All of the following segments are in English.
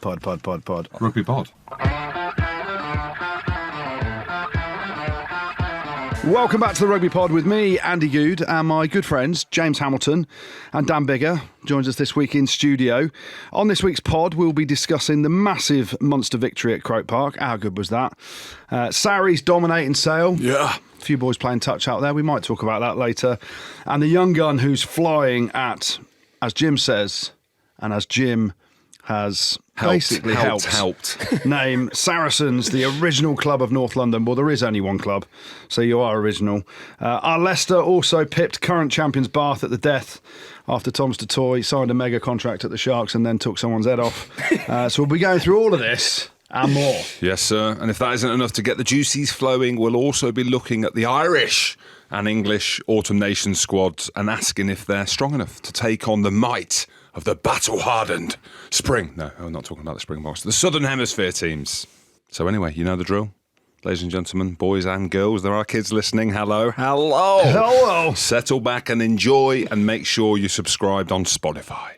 Pod. Rugby pod. Welcome back to the Rugby Pod with me, Andy Goode, and my good friends, James Hamilton and Dan Bigger, joins us this week in studio. On this week's pod, we'll be discussing the massive Munster victory at Croke Park. How good was that? Sarries dominating Sale. Yeah. A few boys playing touch out there. We might talk about that later. And the young gun who's flying at, as Jim says, and as Jim has basically helped. Name Saracens, the original club of North London. Well, there is only one club, so you are original. Our Leicester also pipped current champions Bath at the death after Tom Statoy signed a mega contract at the Sharks and then took someone's head off. So we'll be going through all of this and more. Yes, sir. And if that isn't enough to get the juices flowing, we'll also be looking at the Irish and English Autumn Nations squads and asking if they're strong enough to take on the might of the battle-hardened Spring. No, I'm not talking about the Springboks. The Southern Hemisphere teams. So anyway, you know the drill. Ladies and gentlemen, boys and girls, there are kids listening. Hello. Settle back and enjoy, and make sure you're subscribed on Spotify.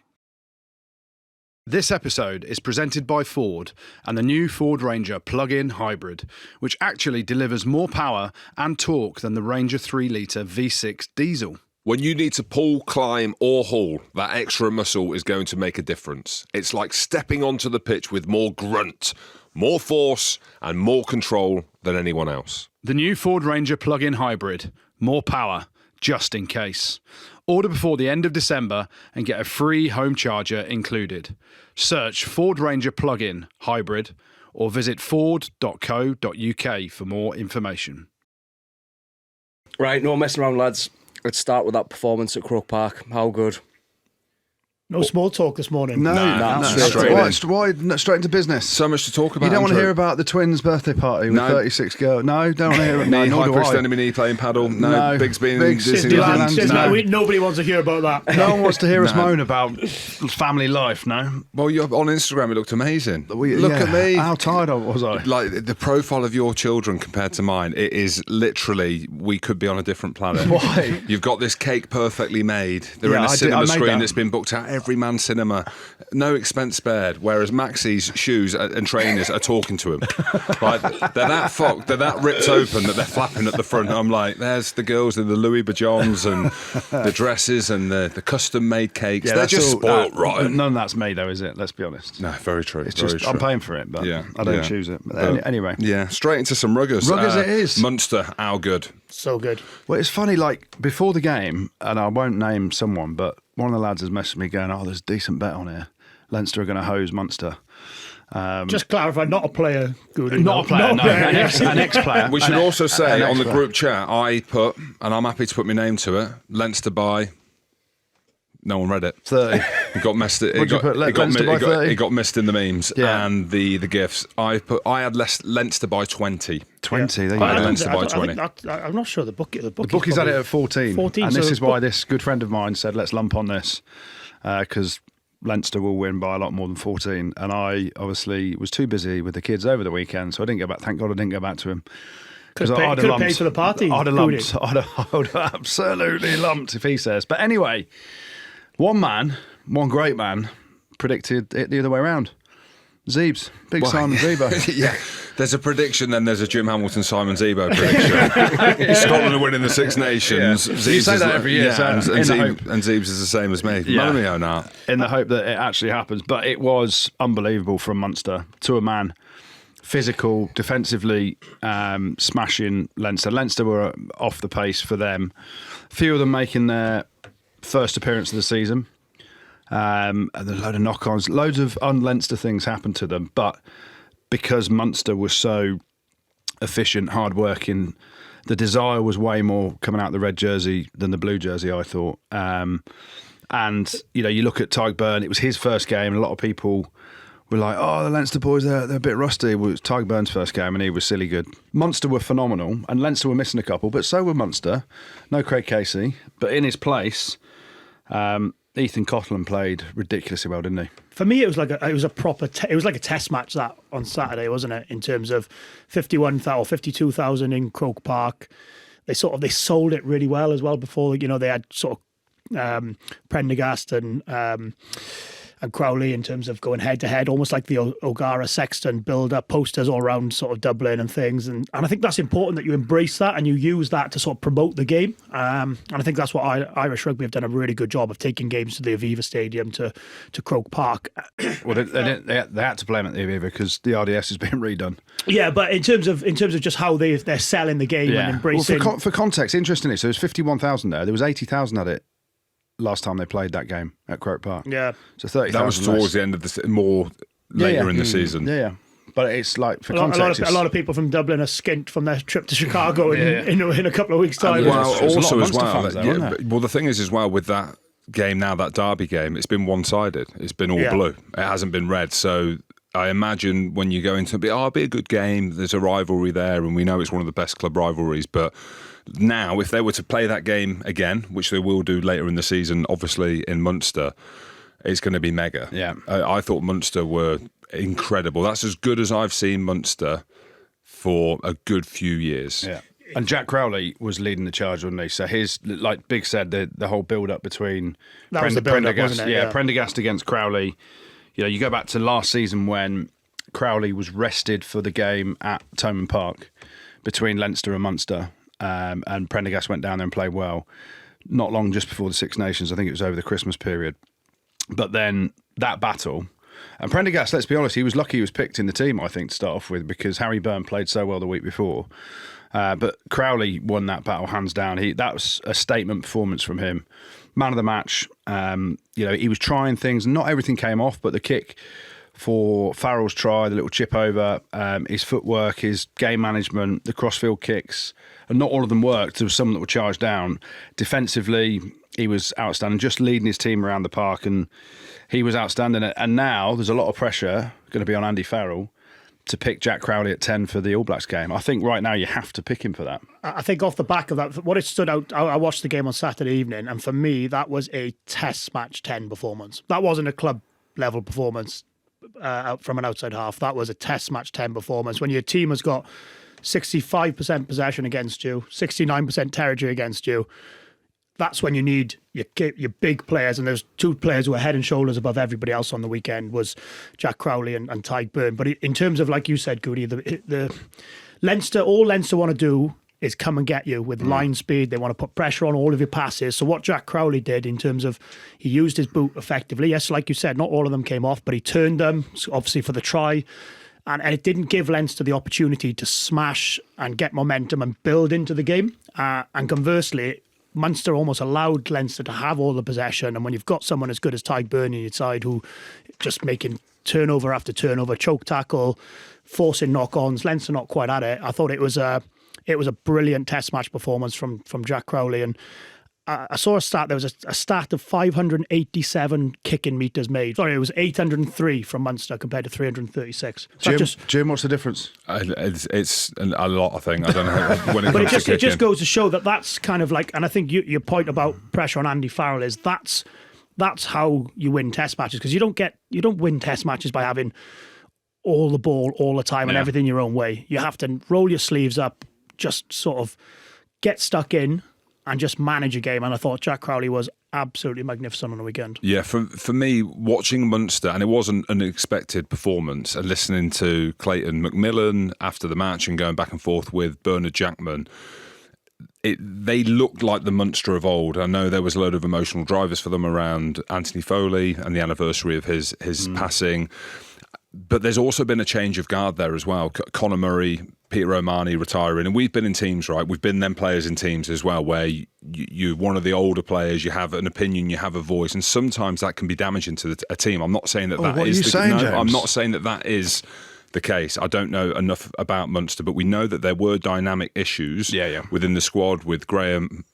This episode is presented by Ford and the new Ford Ranger plug-in hybrid, which actually delivers more power and torque than the Ranger 3-litre V6 diesel. When you need to pull, climb or haul, that extra muscle is going to make a difference. It's like stepping onto the pitch with more grunt, more force and more control than anyone else. The new Ford Ranger plug-in hybrid. More power, just in case. Order before the end of December and get a free home charger included. Search Ford Ranger plug-in hybrid or visit ford.co.uk for more information. Right, no messing around, lads. Let's start with that performance at Croke Park. How good? No small talk this morning. No, straight into business. So much to talk about. You don't want to Andrew. hear about the twins' birthday party with 36 girls. No, don't want to hear it. No, nor do I. Hyperextending my knee, playing paddle. No, Big's been in Disneyland. Disneyland. Nobody wants to hear about that. No one wants to hear us moan about family life, no? Well, you're on Instagram, it looked amazing. Look at me. How tired was I? Like, the profile of your children compared to mine, it is literally, we could be on a different planet. Why? You've got this cake perfectly made. They're in a cinema screen that's been booked out every man's cinema. No expense spared, whereas Maxi's shoes and trainers are talking to him. Like, they're that fucked, they're that ripped open that they're flapping at the front. I'm like, there's the girls in the Louis Vuittons and the dresses and the custom-made cakes. Yeah, they're just spoiled, right? right? None of that's me, though, is it? Let's be honest. No, very true. It's very just, true. I'm paying for it, but I don't choose it. But anyway. Yeah, straight into some ruggers. Ruggers it is. Munster, how good. So good. Well, it's funny, like, before the game, and I won't name someone, but one of the lads has messaged me going, there's a decent bet on here. Leinster are going to hose Munster. Just clarify, not a player. Goodey, not a player, no. An ex-player. We should also say on the group chat, I put, and I'm happy to put my name to it, Leinster by... No one read it. 30. It got messed. It got missed in the memes and the gifs. I had Leinster by 20. 20. There you I had go. Leinster by 20. I'm not sure the bookies had it at 14. 14. And so this is why this good friend of mine said, let's lump on this, because Leinster will win by a lot more than 14. And I obviously was too busy with the kids over the weekend, so I didn't get back. Thank God I didn't go back to him. Could have paid for the party. I'd have lumped. I'd have absolutely lumped if he says. But anyway, one great man, predicted it the other way around. Zeebs, big Simon Zebo. Yeah, there's a prediction, then there's a Jim Hamilton Simon Zebo prediction. Scotland are winning the Six Nations. Yeah. You say that every year, and Zeebs is the same as me. Yeah. In the hope that it actually happens. But it was unbelievable from Munster to a man. Physical, defensively, smashing Leinster. Leinster were off the pace for them. A few of them making their first appearance of the season. And a load of knock-ons, loads of un-Leinster things happened to them. But because Munster was so efficient, hard-working, the desire was way more coming out the red jersey than the blue jersey, I thought. And, you look at Tyke Byrne, it was his first game, and a lot of people were like, the Leinster boys, they're a bit rusty. Well, it was Tyke Byrne's first game, and he was silly good. Munster were phenomenal, and Leinster were missing a couple, but so were Munster. No Craig Casey, but in his place... Ethan Cotland played ridiculously well, didn't he? For me, it was like a test match that on Saturday, wasn't it? In terms of 51,000 or 52,000 in Croke Park, they sold it really well as well. Before they had sort of Prendergast and Crowley in terms of going head to head, almost like the O'Gara Sexton build up, posters all around sort of Dublin and things. And I think that's important that you embrace that and you use that to sort of promote the game. And I think that's what Irish Rugby have done a really good job of, taking games to the Aviva Stadium, to Croke Park. Well, they had to play them at the Aviva because the RDS has been redone. Yeah, but in terms of just how they're selling the game and embracing. Well, for context, interestingly, so there's 51,000 there. There was 80,000 at it last time they played that game at Croke Park. Yeah, so 30,000. That was towards the end of the later in the season. Yeah. But it's like, for context, a lot of people from Dublin are skint from their trip to Chicago in a couple of weeks' time. Well, also as well, well, the thing is as well with that game now, that derby game, it's been one-sided. It's been all blue. It hasn't been red. So I imagine when you go into it'll be a good game. There's a rivalry there, and we know it's one of the best club rivalries. But now, if they were to play that game again, which they will do later in the season, obviously in Munster, it's going to be mega. Yeah, I thought Munster were incredible. That's as good as I've seen Munster for a good few years. Yeah. And Jack Crowley was leading the charge, wasn't he? So his, like Big said, the whole build-up between Prendergast against Crowley. You know, you go back to last season when Crowley was rested for the game at Thomond Park between Leinster and Munster, and Prendergast went down there and played well. Not long just before the Six Nations, I think it was over the Christmas period. But then that battle, and Prendergast, let's be honest, he was lucky he was picked in the team, I think, to start off with, because Harry Byrne played so well the week before. But Crowley won that battle hands down. That was a statement performance from him. Man of the match. He was trying things. Not everything came off, but the kick for Farrell's try, the little chip over, his footwork, his game management, the crossfield kicks, and not all of them worked. There was some that were charged down. Defensively, he was outstanding, just leading his team around the park, and he was outstanding. And now there's a lot of pressure going to be on Andy Farrell to pick Jack Crowley at 10 for the All Blacks game. I think right now you have to pick him for that. I think off the back of that, what it stood out, I watched the game on Saturday evening, and for me, that was a test match 10 performance. That wasn't a club level performance from an outside half. That was a test match 10 performance. When your team has got 65% possession against you, 69% territory against you, that's when you need your big players, and there's two players who are head and shoulders above everybody else on the weekend, was Jack Crowley and Tadhg Beirne. But in terms of, like you said, Goody, the Leinster, all Leinster want to do is come and get you with line speed. They want to put pressure on all of your passes. So what Jack Crowley did in terms of, he used his boot effectively. Yes, like you said, not all of them came off, but he turned them, obviously for the try. And it didn't give Leinster the opportunity to smash and get momentum and build into the game. And conversely, Munster almost allowed Leinster to have all the possession, and when you've got someone as good as Tadhg Beirne on your side, who just making turnover after turnover, choke tackle, forcing knock-ons, Leinster not quite at it. I thought it was a brilliant test match performance from Jack Crowley, and I saw a stat. There was a stat of 587 kicking metres made. Sorry, it was 803 from Munster compared to 336. Jim, what's the difference? It's a lot, I think. I don't know when it but comes it just goes to show that that's kind of like, and I think your point about pressure on Andy Farrell is that's how you win test matches, because you don't win test matches by having all the ball all the time and everything your own way. You have to roll your sleeves up, just sort of get stuck in and just manage a game. And I thought Jack Crowley was absolutely magnificent on the weekend. Yeah, for me, watching Munster, and it wasn't an unexpected performance, and listening to Clayton McMillan after the match and going back and forth with Bernard Jackman, they looked like the Munster of old. I know there was a load of emotional drivers for them around Anthony Foley and the anniversary of his passing. But there's also been a change of guard there as well. Conor Murray, Peter O'Mahony retiring, and we've been in teams, right? We've been them players in teams as well, where you're one of the older players, you have an opinion, you have a voice, and sometimes that can be damaging to a team. I'm not saying that I'm not saying that is the case. I don't know enough about Munster, but we know that there were dynamic issues within the squad with Graham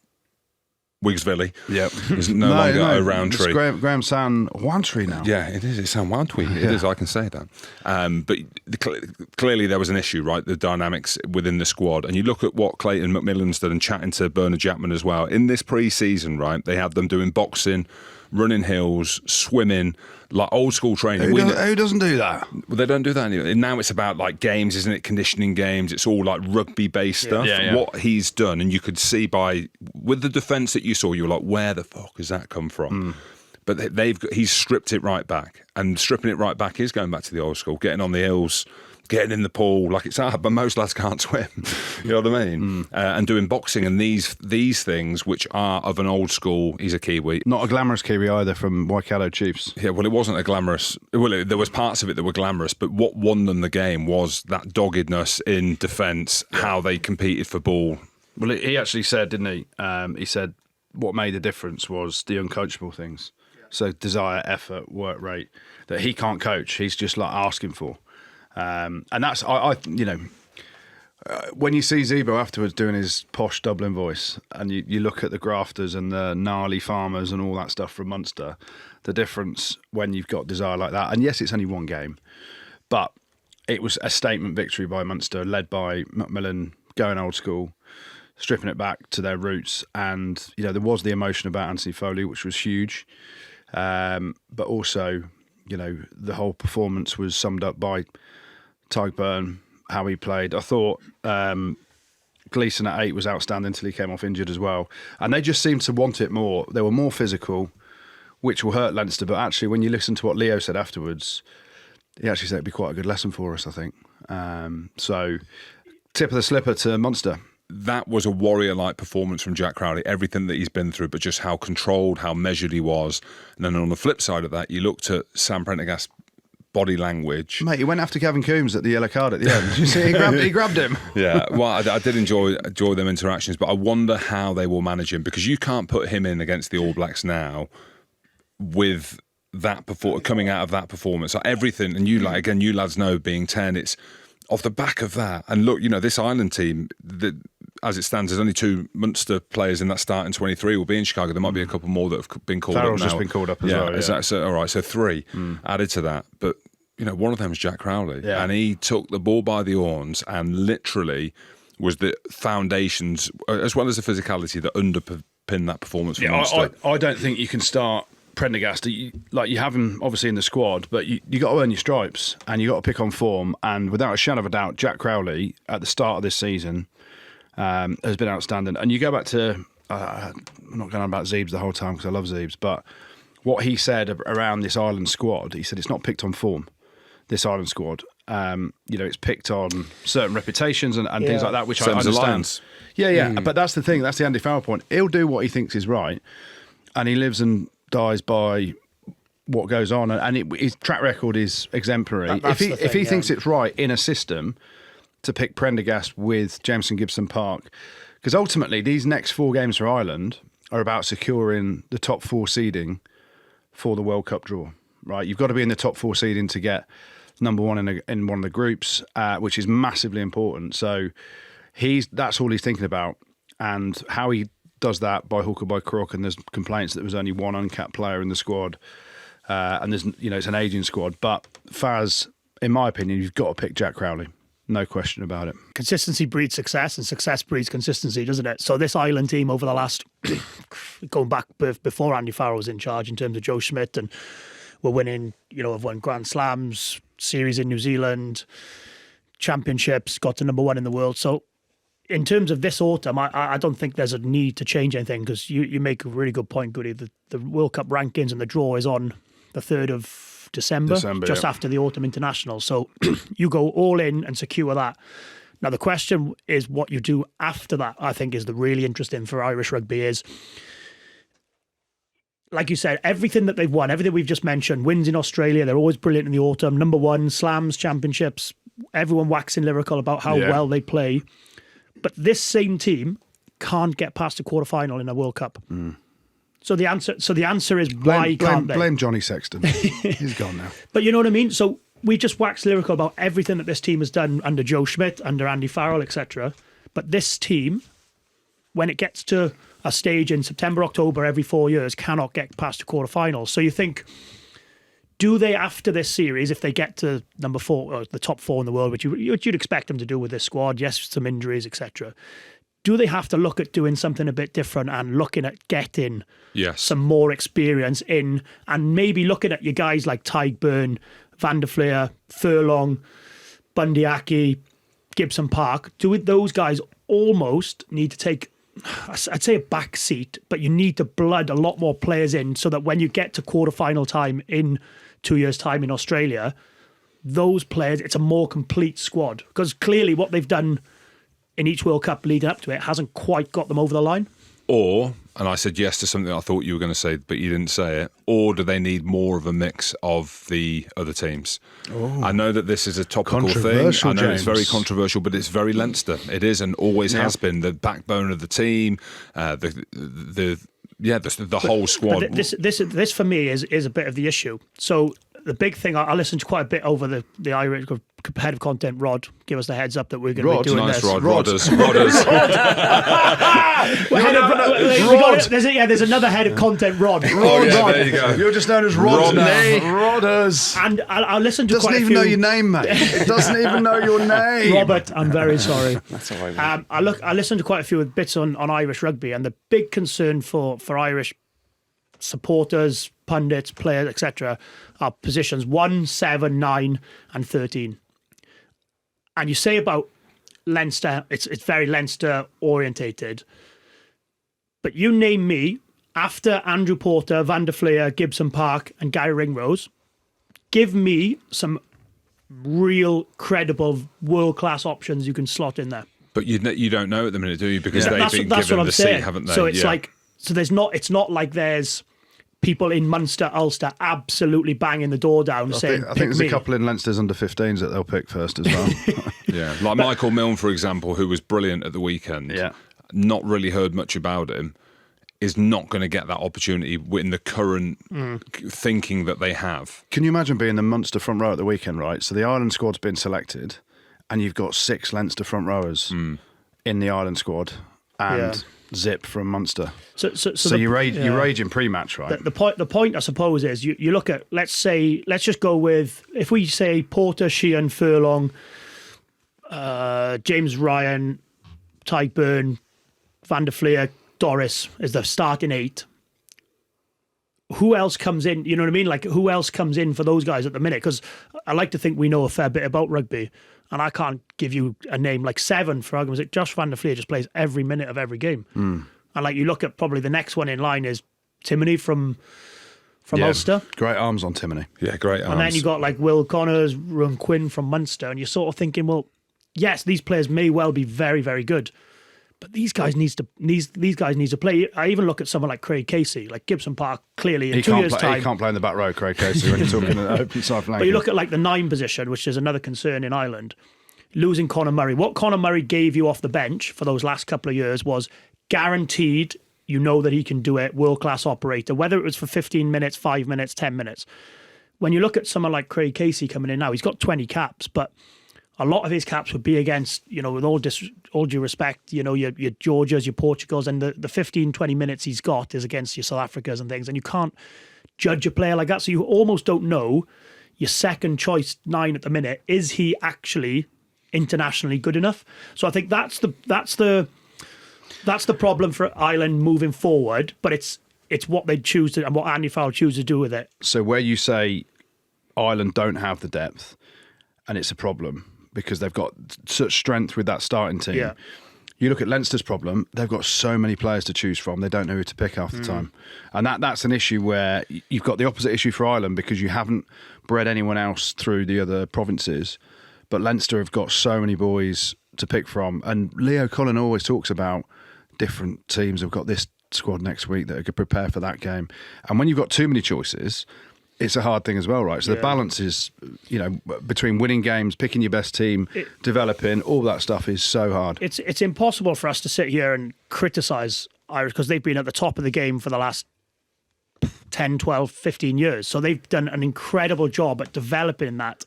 Wigsville. Yep. Is no longer a Roundtree. It's Graham San Wantry now. Yeah, it is. It's San Wantry. It is. I can say that. But clearly there was an issue, right? The dynamics within the squad. And you look at what Clayton McMillan's done and chatting to Bernard Jackman as well. In this pre-season, right, they had them doing boxing, running hills, swimming, like old school training. Who doesn't do that? Well, they don't do that anymore. Now it's about like games, isn't it? Conditioning games. It's all like rugby-based stuff. Yeah. What he's done, and you could see with the defence that you saw, you were like, where the fuck has that come from? But he's stripped it right back, and stripping it right back is going back to the old school, getting on the hills, getting in the pool like it's hard, but most lads can't swim. You know what I mean? And doing boxing and these things which are of an old school. He's a Kiwi. Not a glamorous Kiwi either from Waikato Chiefs. Yeah, well, it wasn't a glamorous. Well, there was parts of it that were glamorous, but what won them the game was that doggedness in defence, how they competed for ball. Well, he actually said, didn't he? He said what made the difference was the uncoachable things. So desire, effort, work rate that he can't coach. He's just like asking for. And that's, when you see Zebo afterwards doing his posh Dublin voice and you look at the grafters and the gnarly farmers and all that stuff from Munster, the difference when you've got desire like that, and yes, it's only one game, but it was a statement victory by Munster, led by Macmillan, going old school, stripping it back to their roots. And, there was the emotion about Anthony Foley, which was huge. But also, the whole performance was summed up by Tadhg, how he played. I thought Gleeson at 8 was outstanding until he came off injured as well. And they just seemed to want it more. They were more physical, which will hurt Leinster. But actually, when you listen to what Leo said afterwards, he actually said it'd be quite a good lesson for us, I think. So, tip of the slipper to Munster. That was a warrior-like performance from Jack Crowley, everything that he's been through, but just how controlled, how measured he was. And then on the flip side of that, you looked at Sam Prendergast's body language. Mate, he went after Gavin Coombs at the yellow card at the end. Did you see he grabbed him? Yeah, well, I did enjoy them interactions, but I wonder how they will manage him, because you can't put him in against the All Blacks now with that coming out of that performance. Like everything, and you lads know, being 10, it's off the back of that. And look, this Ireland team, as it stands, there's only 2 Munster players in that starting 23 will be in Chicago. There might be a couple more that have been called Farrell's up now. just been called up as well. Yeah. Exactly. So, all right, so 3 added to that. But, one of them is Jack Crowley. Yeah. And he took the ball by the horns and literally was the foundations, as well as the physicality, that underpin that performance from Munster. I don't think you can start Prendergast. You have him obviously in the squad, but you got to earn your stripes and you got to pick on form. And without a shadow of a doubt, Jack Crowley at the start of this season has been outstanding. And you go back to, I'm not going on about Zeebs the whole time because I love Zeebs, but what he said around this Ireland squad, he said it's not picked on form, this Ireland squad. It's picked on certain reputations and things like that, which I understand. Yeah. But that's the thing. That's the Andy Farrell point. He'll do what he thinks is right, and he lives and dies by what goes on. And his track record is exemplary. If he thinks it's right in a system to pick Prendergast with Jameson Gibson Park, because ultimately these next 4 games for Ireland are about securing the top 4 seeding for the World Cup draw. Right, you've got to be in the top 4 seeding to get number 1 in one of the groups, which is massively important. So that's all he's thinking about, and how he does that by hook or by crook. And there's complaints that there was only 1 uncapped player in the squad, and there's it's an aging squad. But Faz, in my opinion, you've got to pick Jack Crowley. No question about it. Consistency breeds success, and success breeds consistency, doesn't it? So this Ireland team over the last, going back before Andy Farrell was in charge, in terms of Joe Schmidt, and we're winning, have won Grand Slams, series in New Zealand, championships, got to number 1 in the world. So in terms of this autumn, I don't think there's a need to change anything, because you make a really good point, Goody. The World Cup rankings and the draw is on the 3rd of December just after the autumn international. So you go all in and secure that. Now the question is what you do after that. I think is the really interesting for Irish rugby is, like you said, everything that they've won, everything we've just mentioned, wins in Australia, they're always brilliant in the autumn, number 1, slams, championships, everyone waxing lyrical about how well they play. But this same team can't get past a quarter-final in a World Cup. So the answer is why can't they? Blame Johnny Sexton. He's gone now. But you know what I mean? So we just wax lyrical about everything that this team has done under Joe Schmidt, under Andy Farrell, etc. But this team, when it gets to a stage in September, October every 4 years, cannot get past a quarter-final. So you think, do they, after this series, if they get to number 4, or the top 4 in the world, which you'd expect them to do with this squad, yes, some injuries, etc., do they have to look at doing something a bit different and looking at getting some more experience in, and maybe looking at your guys like Tadhg, Van der Fleer, Furlong, Bundyaki, Gibson Park? Do those guys almost need to take I'd say a back seat, but you need to blood a lot more players in so that when you get to quarterfinal time in 2 years' time in Australia, those players, it's a more complete squad. Because clearly what they've done in each World Cup leading up to it hasn't quite got them over the line. Or, and I said yes to something I thought you were going to say, but you didn't say it, or do they need more of a mix of the other teams? I know that this is a topical thing. I know it's very controversial, but it's very Leinster. It is and always has been the backbone of the team, the whole squad. But this for me is a bit of the issue. So the big thing, I listened to quite a bit over the Irish head of content, Rod, give us the heads up that we're going to be doing nice this. Rodders. There's another head of content, Rod. There you go. You're just known as Rod now. Rodders. And I listened to Doesn't quite a even few. know your name, mate. It doesn't even know your name. Robert, I'm very sorry. That's all right. I listened to quite a few bits on Irish rugby, and the big concern for Irish supporters, pundits, players, etc., are positions 1, 7, 9, and 13. And you say about Leinster, it's very Leinster orientated. But you name me after Andrew Porter, Van der Fleer, Gibson Park, and Gary Ringrose. Give me some real, credible, world-class options you can slot in there. But you don't know at the minute, do you? Because they've been that's given what I'm the saying. seat, haven't they? So it's it's not like there's people in Munster, Ulster absolutely banging the door down saying, I think there's a couple in Leinster's under 15s that they'll pick first as well. Yeah, like Michael Milne, for example, who was brilliant at the weekend. Yeah. Not really heard much about him. Is not going to get that opportunity in the current thinking that they have. Can you imagine being the Munster front row at the weekend, right? So the Ireland squad's been selected and you've got 6 Leinster front rowers in the Ireland squad and Zip from Munster. So you rage in pre-match, right? The point, I suppose, is you look at, let's just go with, if we say Porter, Sheehan, Furlong, James Ryan, Tyburn, Van der Fleer, Doris is the starting 8. Who else comes in? You know what I mean? Like, who else comes in for those guys at the minute? Because I like to think we know a fair bit about rugby, and I can't give you a name like 7 for argument's sake. Josh Van der Fleer just plays every minute of every game. And like, you look at probably the next one in line is Timoney from Ulster. Great arms on Timoney. Yeah, great arms. And then you got like Will Connors, Ron Quinn from Munster, and you're sort of thinking, well, yes, these players may well be very, very good, but these guys need to play. I even look at someone like Craig Casey, like Gibson Park. Clearly, in 2 years' time, he can't play in the back row, Craig Casey, when you're talking an open side flank. But you look at like the 9 position, which is another concern in Ireland. Losing Conor Murray. What Conor Murray gave you off the bench for those last couple of years was guaranteed. You know that he can do it. World class operator. Whether it was for 15 minutes, 5 minutes, 10 minutes. When you look at someone like Craig Casey coming in now, he's got 20 caps, but a lot of his caps would be against, with all due respect, your Georgias, your Portugals, and the 15, 20 minutes he's got is against your South Africas and things, and you can't judge a player like that. So you almost don't know your second choice 9 at the minute. Is he actually internationally good enough? So I think that's the problem for Ireland moving forward, but it's what they choose to, and what Andy Farrell chooses to do with it. So where you say Ireland don't have the depth, and it's a problem, because they've got such strength with that starting team. Yeah. You look at Leinster's problem, they've got so many players to choose from, they don't know who to pick half the time. And that's an issue where you've got the opposite issue for Ireland, because you haven't bred anyone else through the other provinces. But Leinster have got so many boys to pick from. And Leo Cullen always talks about different teams have got this squad next week that could prepare for that game. And when you've got too many choices, it's a hard thing as well, right? So the balance is, between winning games, picking your best team, developing, all that stuff is so hard. It's impossible for us to sit here and criticise Irish, because they've been at the top of the game for the last 10, 12, 15 years. So they've done an incredible job at developing that.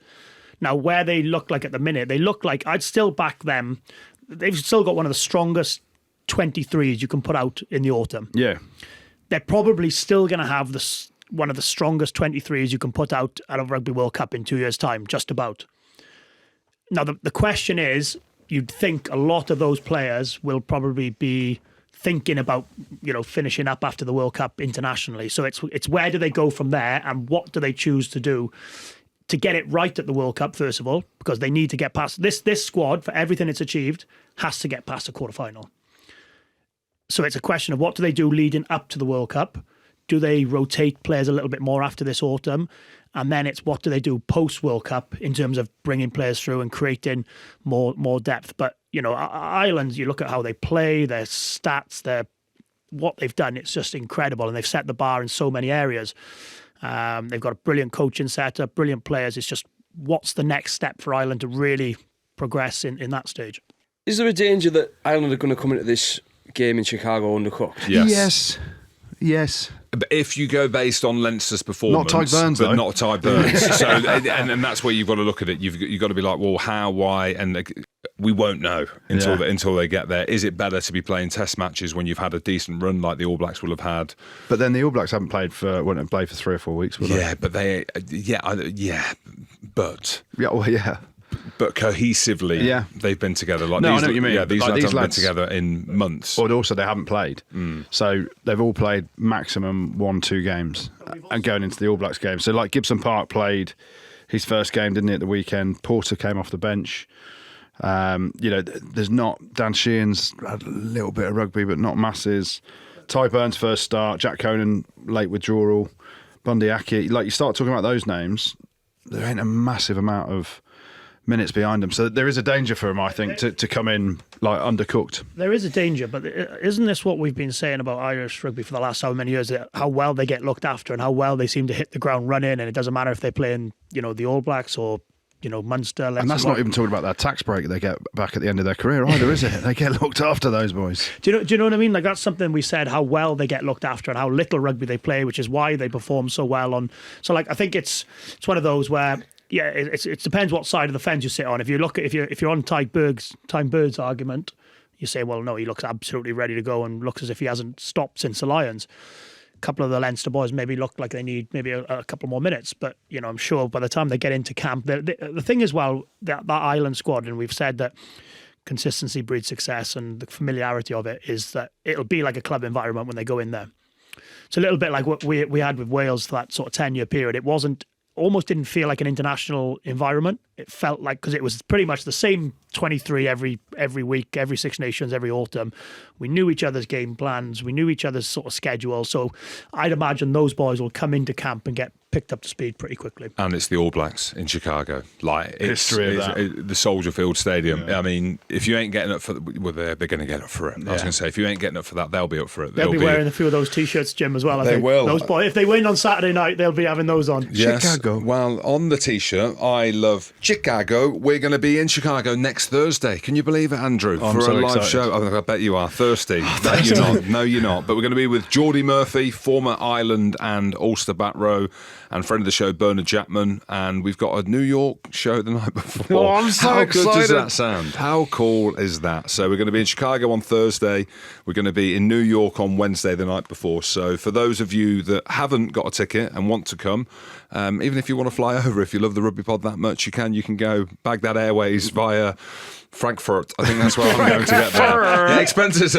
Now, where they look like at the minute, they look like, I'd still back them. They've still got one of the strongest 23s you can put out in the autumn. Yeah. They're probably still going to have one of the strongest 23s you can put out at a Rugby World Cup in 2 years' time, just about. Now, the question is, you'd think a lot of those players will probably be thinking about, finishing up after the World Cup internationally. So it's where do they go from there, and what do they choose to do to get it right at the World Cup, first of all, because they need to get past this squad, for everything it's achieved, has to get past the quarterfinal. So it's a question of what do they do leading up to the World Cup? Do they rotate players a little bit more after this autumn? And then it's what do they do post-World Cup in terms of bringing players through and creating more depth. But, Ireland, you look at how they play, their stats, what they've done, it's just incredible. And they've set the bar in so many areas. They've got a brilliant coaching setup, brilliant players. It's just what's the next step for Ireland to really progress in that stage? Is there a danger that Ireland are going to come into this game in Chicago undercooked? Yes. But if you go based on Leinster's performance, not Ty Burns, but though. not Ty Burns, so and that's where you've got to look at it. You've got to be like, well, how, why, and we won't know until they get there. Is it better to be playing Test matches when you've had a decent run like the All Blacks will have had? But then the All Blacks won't have played for 3 or 4 weeks, will they? Yeah, but but cohesively, they've been together. Like No, these, I know what you mean. Yeah, these Like lads these haven't been lads- together in months. But also they haven't played. So they've all played maximum 1-2 games and going into the All Blacks game. So like Gibson Park played his first game, didn't he, at the weekend? Porter came off the bench. There's not... Dan Sheehan's had a little bit of rugby, but not masses. Ty Burns first start. Jack Conan, late withdrawal. Bundy Aki. Like you start talking about those names, there ain't a massive amount of minutes behind them. So there is a danger for them, I think, to come in like undercooked. There is a danger, but isn't this what we've been saying about Irish rugby for the last so many years? How well they get looked after and how well they seem to hit the ground running, and it doesn't matter if they're playing, the All Blacks or Munster. And that's not even talking about that tax break they get back at the end of their career either, is it? They get looked after, those boys. Do you know what I mean? Like that's something we said, how well they get looked after and how little rugby they play, which is why they perform so well on. So like I think it's one of those where it depends what side of the fence you sit on. If you're on Ty Bird's argument, you say, well, no, he looks absolutely ready to go and looks as if he hasn't stopped since the Lions. A couple of the Leinster boys maybe look like they need maybe a couple more minutes, but I'm sure by the time they get into camp, the thing is, well, that Ireland squad, and we've said that consistency breeds success, and the familiarity of it is that it'll be like a club environment when they go in there. It's a little bit like what we had with Wales for that sort of 10-year period. It almost didn't feel like an international environment. It felt like, because it was pretty much the same 23 every week, every Six Nations, every autumn. We knew each other's game plans. We knew each other's sort of schedule. So I'd imagine those boys will come into camp and get picked up to speed pretty quickly. And it's the All Blacks in Chicago. Like History of that. the Soldier Field Stadium. Yeah. I mean, if you ain't getting up for they're going to get up for it. I was going to say, if you ain't getting up for that, they'll be up for it. They'll be wearing a few of those T-shirts, Jim, as well. I think. Will. Those boys, if they win on Saturday night, they'll be having those on. Yes. Chicago. Well, on the T-shirt, I love Chicago. We're going to be in Chicago next Thursday. Can you believe it, Andrew? I'm for so a live excited. show. I bet you are thirsty. No, you're not. No, you're not. But we're going to be with Geordie Murphy, former Ireland and Ulster back row, and friend of the show, Bernard Chapman. And we've got a New York show the night before. Oh, I'm so How excited. good does that sound? How cool is that? So we're going to be in Chicago on Thursday. We're going to be in New York on Wednesday the night before. So for those of you that haven't got a ticket and want to come, even if you want to fly over, if you love the Rugby Pod that much, you can go bag that airways via Frankfurt. I think that's where I'm going to get there. Yeah, expenses.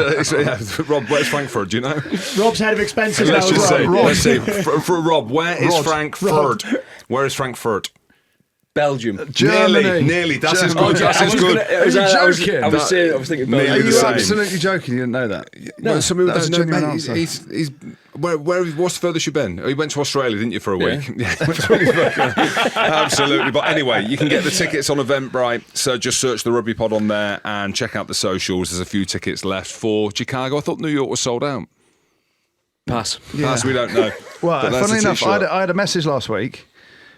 Rob, where's Frankfurt? Do you know? Rob's head of expenses now Let's as just well. see. Let's see. For Rob, where is Frankfurt? Where is Frankfurt? Belgium. Germany. Nearly. That's as Germany. good. That's as good. Are you joking? I was thinking Nearly Are Belgium. the you same. absolutely joking? You didn't know that? No, somebody that was a doesn't know, genuine mate. answer. He's what's the furthest you've been? Oh, you went to Australia, didn't you, for a week? Yeah. Absolutely. But anyway, you can get the tickets on Eventbrite. So just search the Rugby Pod on there and check out the socials. There's a few tickets left for Chicago. I thought New York was sold out. Pass. As we don't know. Well, But that's funnily the enough, t-shirt. I had a message last week.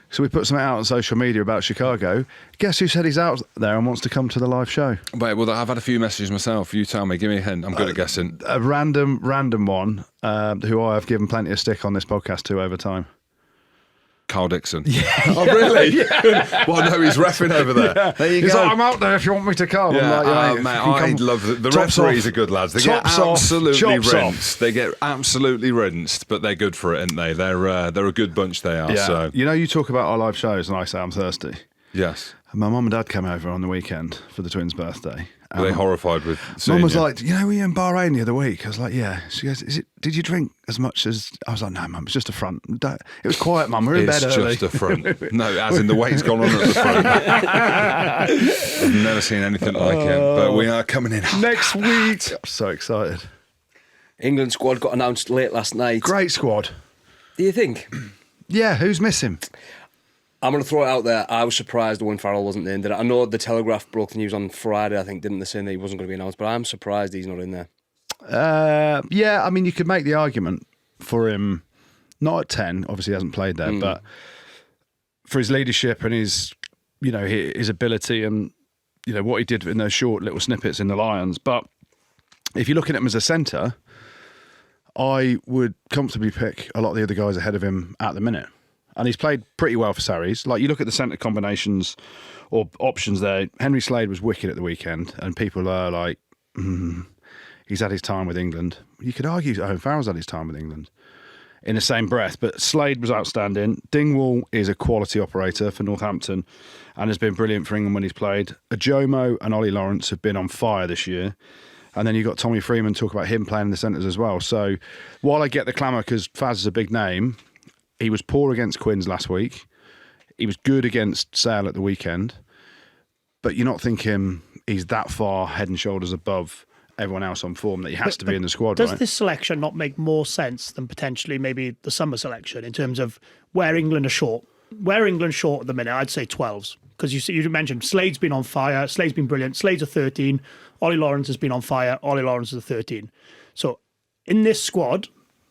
So we put something out on social media about Chicago. Guess who said he's out there and wants to come to the live show? Wait, well, I've had a few messages myself. You tell me. Give me a hint. I'm good at guessing. A random one who I have given plenty of stick on this podcast to over time. Carl Dixon. Yeah. Oh, really? Well, no, he's reffing over there. There you He's go. like, I'm out there if you want me to come. Yeah, I'm like, mate, if you I come- love the Tops referees off. are good lads. They Tops get off. absolutely Chops off. rinsed. They get absolutely rinsed, but they're good for it, aren't they? They're a good bunch. They are. Yeah. So You know, you talk about our live shows and I say I'm thirsty. yes, And my mum and dad came over on the weekend for the twins' birthday. were they horrified with seeing Mum was you? like, you know, were you in Bahrain the other week? I was like, yeah. She goes, did you drink as much as... I was like, no, Mum, it's just a front. It was quiet, Mum. We're in It's bed early. just a front. No, as in the way it's gone on at the front. I've never seen anything like it. But we are coming in hot. Next week. I'm so excited. England squad got announced late last night. Great squad. Do you think? Yeah, who's missing? I'm going to throw it out there. I was surprised Owen Farrell wasn't in there. I know the Telegraph broke the news on Friday, I think, didn't they, saying that he wasn't going to be announced, but I'm surprised he's not in there. Yeah, I mean, you could make the argument for him, not at 10, obviously he hasn't played there, but for his leadership and his, his ability and, what he did in those short little snippets in the Lions. But if you're looking at him as a centre, I would comfortably pick a lot of the other guys ahead of him at the minute. And he's played pretty well for Sarries. Like, you look at the centre combinations or options there, Henry Slade was wicked at the weekend, and people are like, he's had his time with England. You could argue Owen Farrell's had his time with England in the same breath, but Slade was outstanding. Dingwall is a quality operator for Northampton and has been brilliant for England when he's played. Ajomo and Ollie Lawrence have been on fire this year. And then you've got Tommy Freeman talk about him playing in the centres as well. So while I get the clamour because Faz is a big name, he was poor against Quins last week. He was good against Sale at the weekend. But you're not thinking he's that far head and shoulders above everyone else on form that he has to be in the squad, does right? this selection not make more sense than potentially maybe the summer selection in terms of where England are short? Where England's short at the minute, I'd say 12s. Because you mentioned Slade's been on fire. Slade's been brilliant. Slade's a 13. Ollie Lawrence has been on fire. Ollie Lawrence is a 13. So in this squad,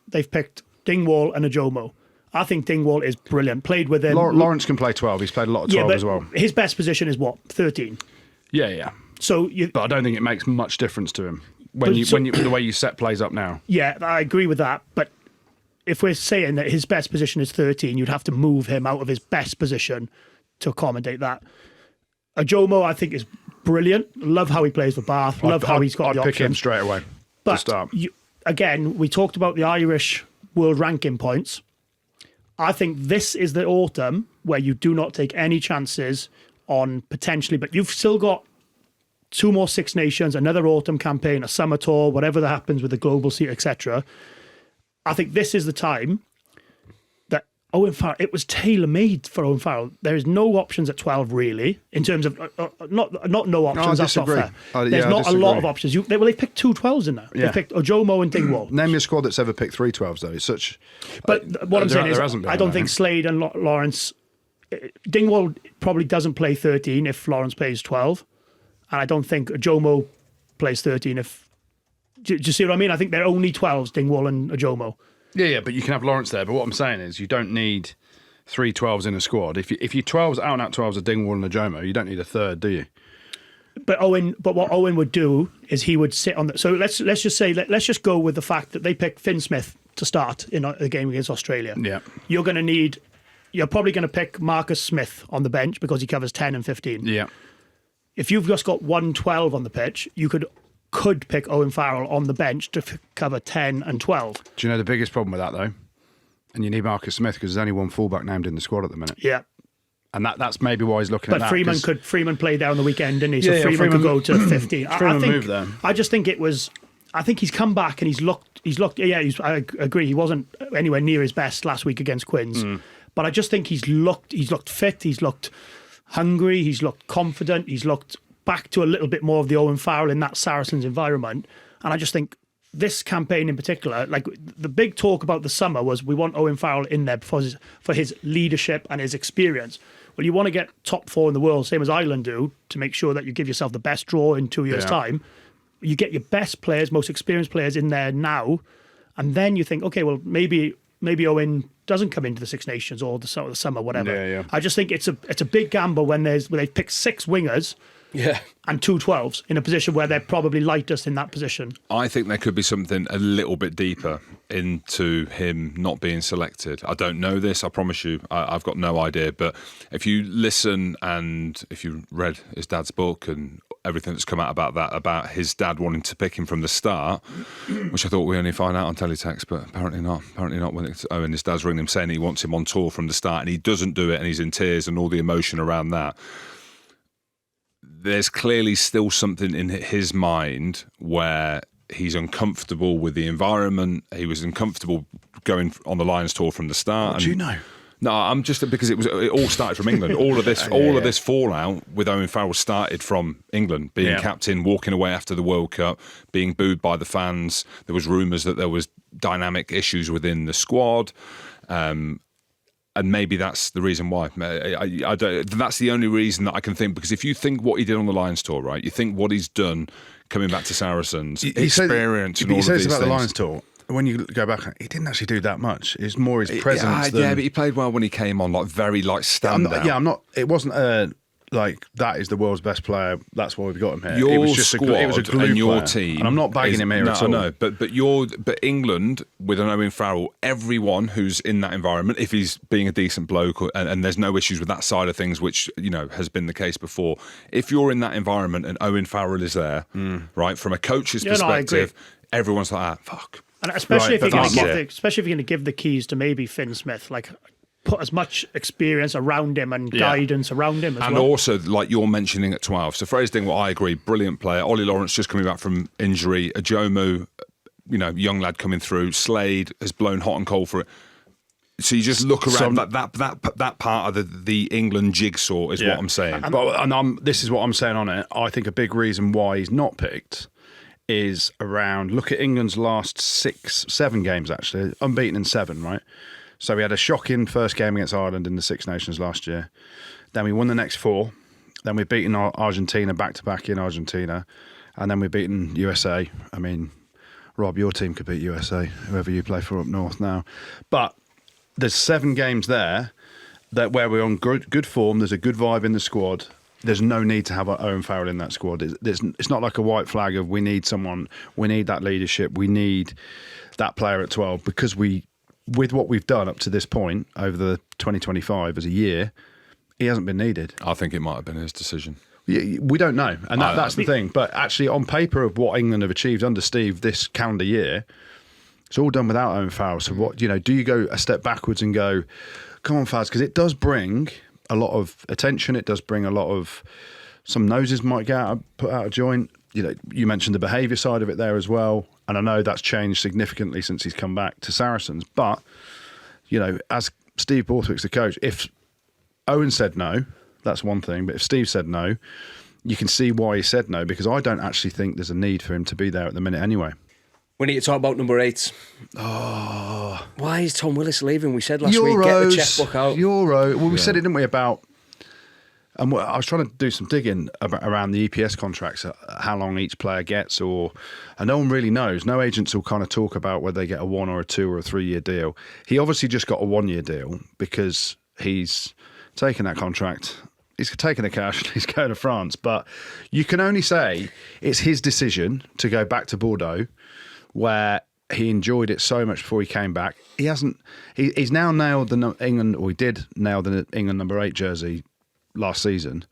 they've picked Dingwall and Ajomo. I think Dingwall is brilliant. Played with him. Lawrence can play 12. He's played a lot of 12 but as well. His best position is what? 13. Yeah. So but I don't think it makes much difference to him when the way you set plays up now. Yeah, I agree with that. But if we're saying that his best position is 13, you'd have to move him out of his best position to accommodate that. Ajomo, I think, is brilliant. Love how he plays for Bath. Love how he's got the options. I'd pick him straight away to start. Again, we talked about the Irish world ranking points. I think this is the autumn where you do not take any chances on potentially, but you've still got 2 more Six Nations, another autumn campaign, a summer tour, whatever that happens with the global seat, etc. I think this is the time that Owen Farrell, it was tailor-made for Owen Farrell. There is no options at 12, really, in terms of, not no options, that's not fair. There's not a lot of options. They picked 2 12s in there. Yeah. They picked Ajomo and Dingwall. Name your squad that's ever picked 3 12s, though. It's such... But what I'm saying is, I don't think Slade and Lawrence... Dingwall probably doesn't play 13 if Lawrence plays 12. And I don't think Ajomo plays 13 if... Do you see what I mean? I think they're only 12s, Dingwall and Ajomo. Yeah, but you can have Lawrence there. But what I'm saying is you don't need 3 12s in a squad. If your 12s, out-and-out 12s are Dingwall and Ajomo, you don't need a third, do you? But what Owen would do is he would sit on the... So let's just go with the fact that they picked Finn Smith to start in the game against Australia. Yeah. You're probably going to pick Marcus Smith on the bench because he covers 10 and 15. Yeah. If you've just got 1 12 on the pitch, you could pick Owen Farrell on the bench to cover 10 and 12. Do you know the biggest problem with that, though? And you need Marcus Smith because there's only 1 fullback named in the squad at the minute. Yeah. And that's maybe why he's looking at that. But Freeman played down the weekend, didn't he? So Freeman could go to 15. I just think it was... I think he's come back and he's looked... Yeah, I agree. He wasn't anywhere near his best last week against Quins. But I just think he's looked fit. He's looked hungry. He's looked confident. He's looked back to a little bit more of the Owen Farrell in that Saracens environment. And I just think this campaign in particular, like the big talk about the summer was we want Owen Farrell in there for his leadership and his experience. Well, you want to get top 4 in the world, same as Ireland do, to make sure that you give yourself the best draw in 2 years' time. You get your best players, most experienced players in there now, and then you think, okay, well, maybe Owen doesn't come into the Six Nations or the summer, whatever. Yeah. I just think it's a big gamble when they've picked 6 wingers. Yeah. And 2 12s in a position where they're probably lightest in that position. I think there could be something a little bit deeper into him not being selected. I don't know this, I promise you. I've got no idea. But if you listen and if you read his dad's book and everything that's come out about that, about his dad wanting to pick him from the start, which I thought we only find out on teletext, but apparently not. Apparently not when his dad's ringing him saying he wants him on tour from the start and he doesn't do it and he's in tears and all the emotion around that. There's clearly still something in his mind where he's uncomfortable with the environment. He was uncomfortable going on the Lions tour from the start. What do you know? No, I'm just because it all started from England. All of this fallout with Owen Farrell started from England, being captain, walking away after the World Cup, being booed by the fans. There was rumours that there was dynamic issues within the squad. And maybe that's the reason why. I don't, that's the only reason that I can think. Because if you think what he did on the Lions tour, right? You think what he's done coming back to Saracens, experience, and all of these things. He says about the Lions tour. When you go back, he didn't actually do that much. It's more his presence. But he played well when he came on, like very standout. I'm not. It wasn't like that is the world's best player. That's why we've got him here. Your it was just squad it was a glue and your player. team, and I'm not bagging him here at all. No, but England with an Owen Farrell, everyone who's in that environment, if he's being a decent bloke and there's no issues with that side of things, which has been the case before. If you're in that environment and Owen Farrell is there, right, from a coach's perspective, everyone's like, fuck. And especially if you're going to give the keys to maybe Finn Smith, like put as much experience around him and guidance around him as well. And also, like you're mentioning at 12. So Fraser Dingwall, I agree, brilliant player. Ollie Lawrence just coming back from injury. Ajomu, young lad coming through. Slade has blown hot and cold for it. So you just look around that part of the England jigsaw is what I'm saying. This is what I'm saying on it. I think a big reason why he's not picked is around, look at England's last 7 games actually, unbeaten in 7, right? So we had a shocking first game against Ireland in the Six Nations last year. Then we won the next 4. Then we've beaten Argentina back-to-back in Argentina. And then we've beaten USA. I mean, Rob, your team could beat USA, whoever you play for up north now. But there's 7 games there where we're on good form. There's a good vibe in the squad. There's no need to have Owen Farrell in that squad. It's not like a white flag of we need someone, we need that leadership, we need that player at 12, because with what we've done up to this point over the 2025 as a year, he hasn't been needed. I think it might have been his decision. We don't know, and that's the thing. But actually, on paper of what England have achieved under Steve this calendar year, it's all done without Owen Farrell. So what do you go a step backwards and go, come on, Faz, because it does bring a lot of attention. It does bring a lot of, some noses might get put out of joint. You mentioned the behaviour side of it there as well. And I know that's changed significantly since he's come back to Saracens. But, as Steve Borthwick's the coach, if Owen said no, that's one thing. But if Steve said no, you can see why he said no, because I don't actually think there's a need for him to be there at the minute anyway. We need to talk about number 8. Oh. Why is Tom Willis leaving? We said last week, get the checkbook out. Well, we said it, didn't we, about... And I was trying to do some digging around the EPS contracts, how long each player gets, and no one really knows. No agents will kind of talk about whether they get a 1 or a 2 or a 3-year deal. He obviously just got a 1-year deal because he's taken that contract. He's taken the cash. He's going to France. But you can only say it's his decision to go back to Bordeaux, where he enjoyed it so much before he came back. He hasn't. He's now nailed the England, or he did nail the England number 8 jersey last season,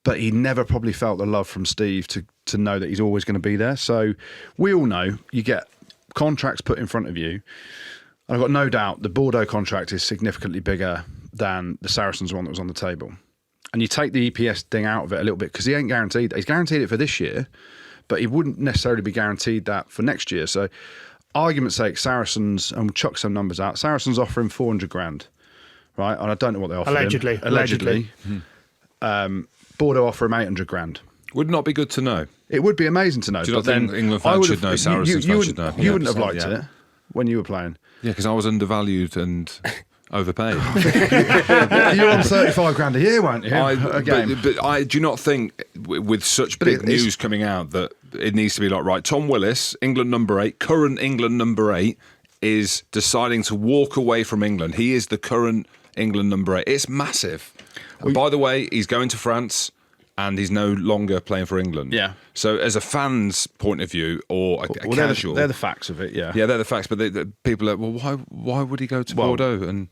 but he never probably felt the love from Steve to know that he's always going to be there. So we all know you get contracts put in front of you. I've got no doubt the Bordeaux contract is significantly bigger than the Saracens one that was on the table. And you take the EPS thing out of it a little bit because he ain't guaranteed that. He's guaranteed it for this year, but he wouldn't necessarily be guaranteed that for next year. So argument's sake, Saracens, and we'll chuck some numbers out, Saracens offer him 400 grand. Right, and I don't know what they offer Allegedly. him. Allegedly. Bordeaux offer him 800 grand. Would not be good to know. It would be amazing to know. Do you not think England fans should know, Saracens fans should know? You wouldn't have liked it when you were playing. Yeah, because I was undervalued and overpaid. You're on 35 grand a year, weren't you? But do you not think, with such big news coming out, that it needs to be like, right, Tom Willis, England number 8, current England number 8, is deciding to walk away from England. He is the current England number 8. It's massive. And by the way, he's going to France and he's no longer playing for England. Yeah. So as a fan's point of view, or a casual... They're the facts of it, yeah. Yeah, they're the facts, but people are, why would he go to Bordeaux? And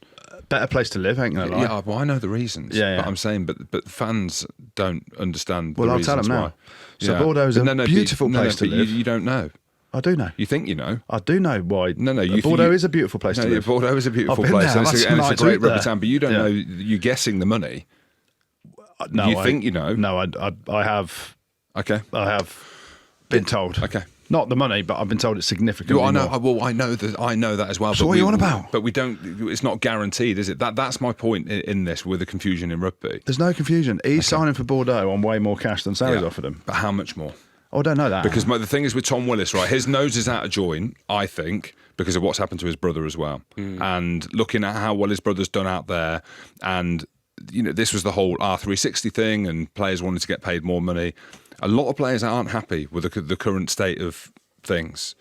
better place to live, ain't gonna lie. Yeah, well, I know the reasons. Yeah. But I'm saying, but fans don't understand the reasons. Well, I'll tell them now. Why. So Bordeaux's a beautiful place to live. You don't know. I do know. You think you know? I do know why. No. Bordeaux is a beautiful place to live. Bordeaux is a beautiful place, and it's a great rugby town. But you don't know. You're guessing the money. No, you think you know? No, I have. Okay. I have been told. Okay. Not the money, but I've been told it's significantly Well, I know. more. Well, I know that as well. So but what are you on about? But we don't. It's not guaranteed, is it? That's my point in this with the confusion in rugby. There's no confusion. He's signing for Bordeaux on way more cash than Sarries offered him. But how much more? Oh, I don't know that. Because the thing is with Tom Willis, right? His nose is out of joint, I think, because of what's happened to his brother as well. And looking at how well his brother's done out there, and this was the whole R360 thing, and players wanted to get paid more money. A lot of players aren't happy with the current state of things,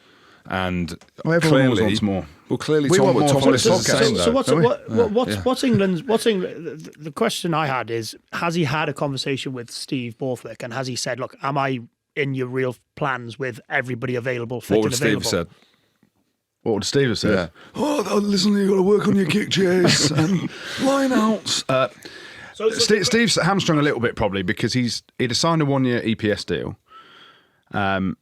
and everyone always clearly wants more. Well, clearly, We want more Tom from Willis this is the podcast. same. So what's England's? The question I had is: has he had a conversation with Steve Borthwick, and has he said, "Look, am I in your real plans with everybody available, fit What would and Steve available?" have said? What would Steve have said? Yeah. Oh, listen, you've got to work on your kick chase and line outs. Steve's hamstrung a little bit probably because he'd signed a 1-year EPS deal. And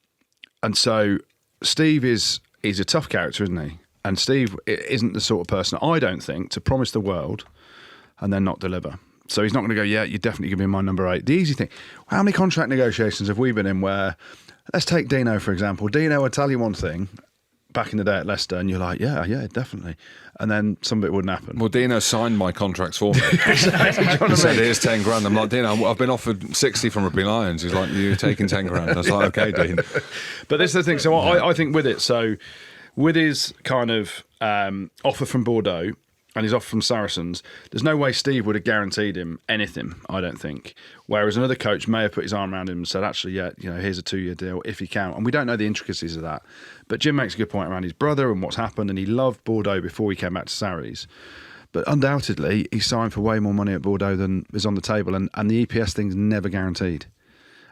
so Steve he's a tough character, isn't he? And Steve isn't the sort of person, I don't think, to promise the world and then not deliver. So he's not going to go, yeah, you're definitely going to be my number 8. The easy thing, how many contract negotiations have we been in where, let's take Dino, for example. Dino would tell you one thing back in the day at Leicester and you're like, yeah, definitely. And then some of it wouldn't happen. Well, Dino signed my contracts for me. He said, here's 10 grand. I'm like, Dino, I've been offered 60 from Rugby Lions. He's like, you're taking 10 grand. I was like, okay, Dean. But this is the thing. So I think with it, so with his kind of offer from Bordeaux and his offer from Saracens, there's no way Steve would have guaranteed him anything, I don't think. Whereas another coach may have put his arm around him and said, actually, yeah, here's a 2-year deal if he can. And we don't know the intricacies of that. But Jim makes a good point around his brother and what's happened, and he loved Bordeaux before he came back to Sarries. But undoubtedly, he signed for way more money at Bordeaux than is on the table, and the EPS thing's never guaranteed,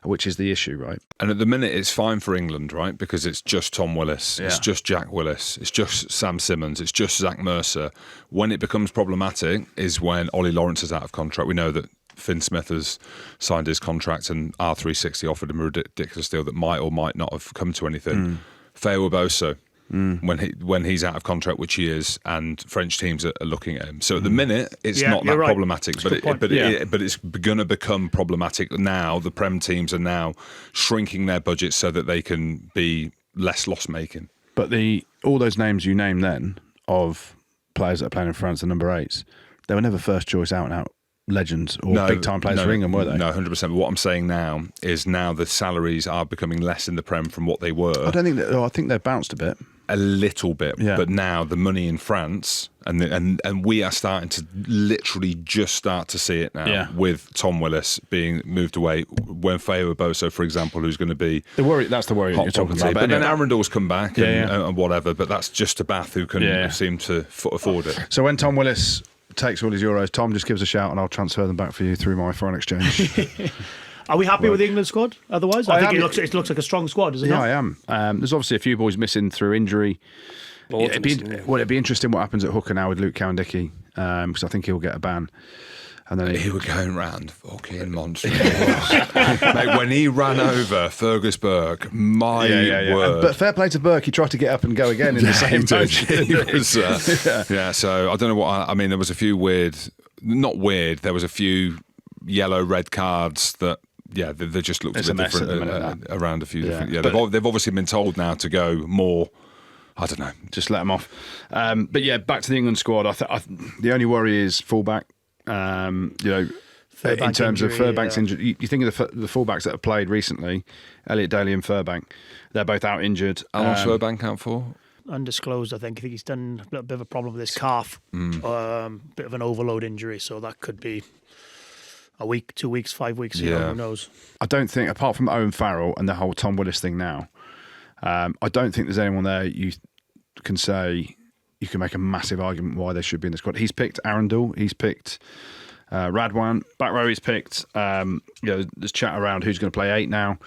which is the issue, right? And at the minute, it's fine for England, right? Because it's just Tom Willis, it's Yeah. just Jack Willis, it's just Sam Simmons, it's just Zach Mercer. When it becomes problematic is when Ollie Lawrence is out of contract. We know that Finn Smith has signed his contract and R360 offered him a ridiculous deal that might or might not have come to anything. Feo Boso, when he's out of contract, which he is, and French teams are looking at him. So at the minute, it's Yeah, not that you're right. problematic, That's a good point. but it's going to become problematic now. The Prem teams are now shrinking their budgets so that they can be less loss-making. But all those names you named then of players that are playing in France, the number 8s, they were never first choice out-and-out legends or big-time players for England, were they? No, 100%. But what I'm saying now is the salaries are becoming less in the Prem from what they were. I don't think that. I think they've bounced a bit. A little bit, Yeah. but now the money in France, and we are starting to literally just start to see it now Yeah. with Tom Willis being moved away. When Feo Boso, for example, who's going to be That's the worry that hot you're talking property. about. But then anyway, Arundel's come back and whatever, but that's just a Bath who can seem to afford it. so when Tom Willis takes all his Euros, Tom, just give us a shout and I'll transfer them back for you through my foreign exchange. Are we happy with the England squad? Otherwise, I think am. it looks like a strong squad, doesn't Yeah, it? I am. There's obviously a few boys missing through injury. It'd be interesting what happens at hooker now with Luke Cowan-Dickey, because I think he'll get a ban. And then He was going round fucking monster. Mate, when he ran over Fergus Burke, my word. But fair play to Burke, he tried to get up and go again in the same motion. He was, so I don't know what I mean. There was a few not weird. There was a few yellow, red cards that. Yeah, they just looked It's a bit a mess at different the minute, around a few different. Yeah, But- they've obviously been told now to go more. I don't know. Just let them off. But yeah, back to the England squad. The only worry is fullback. In terms of Furbank's injury, you think of the fullbacks that have played recently, Elliot Daly and Furbank. They're both out injured. How long's Furbank out for? Undisclosed, I think. I think he's done a little bit of a problem with his calf, bit of an overload injury, so that could be a week, 2 weeks, 5 weeks. Who knows? I don't think, apart from Owen Farrell and the whole Tom Willis thing now, I don't think there's anyone there you can say you can make a massive argument why they should be in the squad. He's picked Arundel, he's picked Radwan, back row he's picked. There's chat around who's going to play 8 now.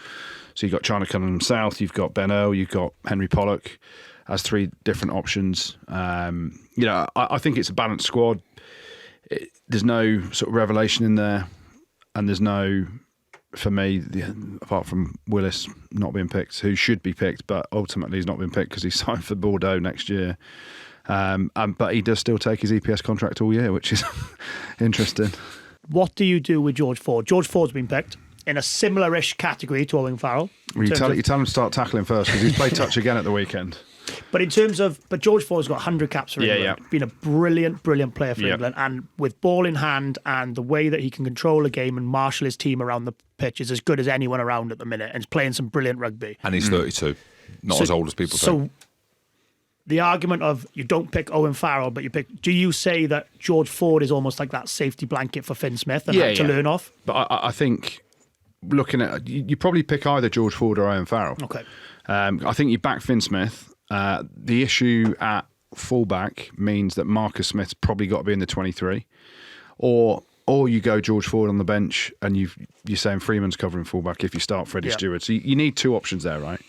So you've got China Cunningham South, you've got Ben Earl, you've got Henry Pollock as 3 different options. I think it's a balanced squad. There's no sort of revelation in there, and there's no, for me, apart from Willis not being picked, who should be picked, but ultimately he's not been picked because he's signed for Bordeaux next year. But he does still take his EPS contract all year, which is interesting. What do you do with George Ford? George Ford's been picked. in a similar-ish category to Owen Farrell. Well, you tell him to start tackling first because he's played touch again at the weekend. But in terms of, George Ford's got 100 caps for England. Been a brilliant player for England, and with ball in hand and the way that he can control a game and marshal his team around the pitch is as good as anyone around at the minute, and he's playing some brilliant rugby. And he's 32, not as old as people so think. The argument of you don't pick Owen Farrell, but you pick. Do you say that George Ford is almost like that safety blanket for Finn Smith and to learn off? But I think looking at you probably pick either George Ford or Owen Farrell. Okay. I think you back Finn Smith. The issue at fullback means that Marcus Smith's probably got to be in the 23, or you go George Ford on the bench and you're saying Freeman's covering fullback if you start Freddie Stewart. So you need two options there, right?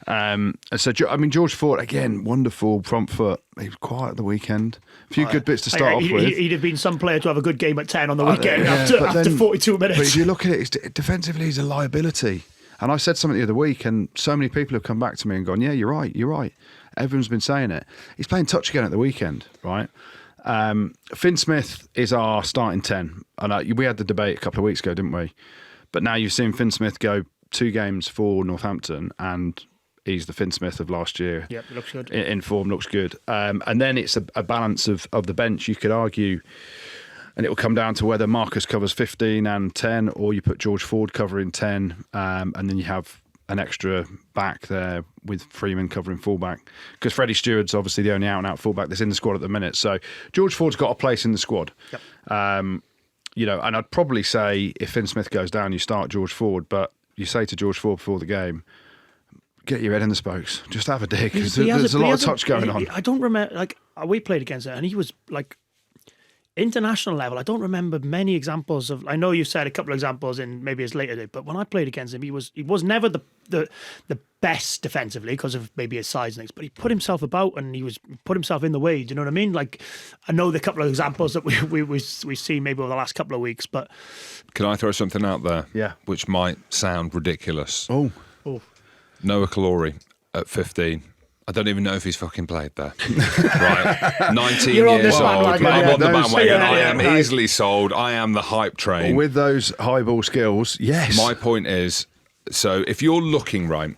So I mean, George Ford again, wonderful front foot. He was quiet at the weekend. A few good bits to start off with. He'd have been some player to have a good game at 10 on the weekend after 42 minutes. But if you look at it, defensively, he's a liability. And I said something the other week, and so many people have come back to me and gone, "Yeah, you're right. Everyone's been saying it." He's playing touch again at the weekend, right? Finn Smith is our starting 10. And we had the debate a couple of weeks ago, didn't we? But now you've seen Finn Smith go 2 games for Northampton, and he's the Finn Smith of last year. Yep, looks good. In form, looks good. And then it's a balance of the bench. You could argue, and it will come down to whether Marcus covers 15 and 10, or you put George Ford covering 10, and then you have an extra back there with Freeman covering fullback. Because Freddie Stewart's obviously the only out-and-out fullback that's in the squad at the minute. So George Ford's got a place in the squad. Yep. And I'd probably say if Finn Smith goes down, you start George Ford, but you say to George Ford before the game, get your head in the spokes. Just have a dig. There's a lot of touch going on. I don't remember, we played against it, and he was international level. I don't remember many examples of. I know you said a couple of examples in maybe his later day, but when I played against him, he was never the best defensively because of maybe his size and things. But he put himself about and put himself in the way. Do you know what I mean? I know the couple of examples that we've seen maybe over the last couple of weeks. But can I throw something out there? Yeah. Which might sound ridiculous. Oh. Noah Caluori at 15. I don't even know if he's fucking played there. Right. 19 years old. I'm on the bandwagon. I am easily sold. I am the hype train. With those high ball skills, yes. My point is, so if you're looking right,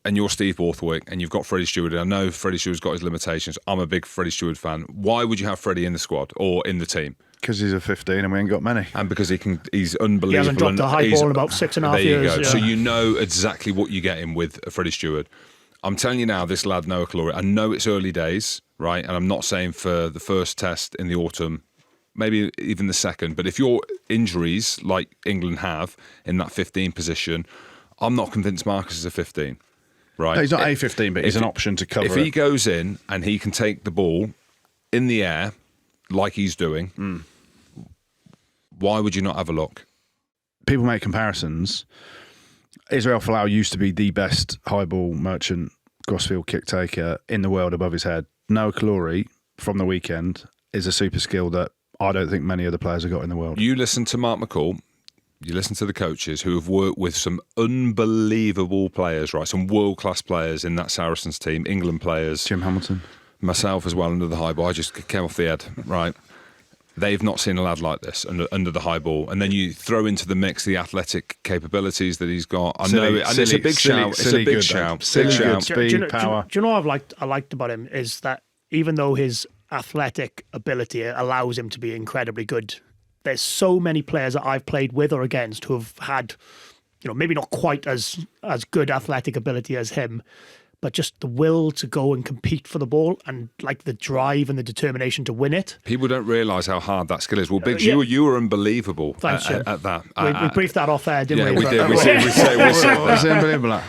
and you're Steve Borthwick, and you've got Freddie Stewart, and I know Freddie Stewart's got his limitations. I'm a big Freddie Stewart fan. Why would you have Freddie in the squad or in the team? Because he's a 15 and we ain't got many. And because he's unbelievable. He hasn't dropped a high ball in about 6.5 years. There you go. Yeah. So you know exactly what you're getting with Freddie Stewart. I'm telling you now, this lad, Noah Caluori, I know it's early days, right? And I'm not saying for the first test in the autumn, maybe even the second, but if your injuries, like England have, in that 15 position, I'm not convinced Marcus is a 15, right? No, he's not a 15, but he's an option to cover If he goes in and he can take the ball in the air, like he's doing, why would you not have a look? People make comparisons. Israel Folau used to be the best high ball merchant crossfield kick taker in the world above his head. Noah Caluori from the weekend is a super skill that I don't think many other players have got in the world. You listen to Mark McCall, you listen to the coaches who have worked with some unbelievable players, right? Some world-class players in that Saracens team, England players. Jim Hamilton. Myself as well under the high ball. I just came off the head, right? They've not seen a lad like this under the high ball. And then you throw into the mix the athletic capabilities that he's got. I know it's a big shout. It's a big shout. Speed, power. Do you know what I liked about him is that even though his athletic ability allows him to be incredibly good, there's so many players that I've played with or against who have had, maybe not quite as good athletic ability as him, but just the will to go and compete for the ball and the drive and the determination to win it. People don't realise how hard that skill is. Well, Biggs, you were unbelievable at that. We briefed that off air, didn't we? Yeah, we did. We said It's unbelievable.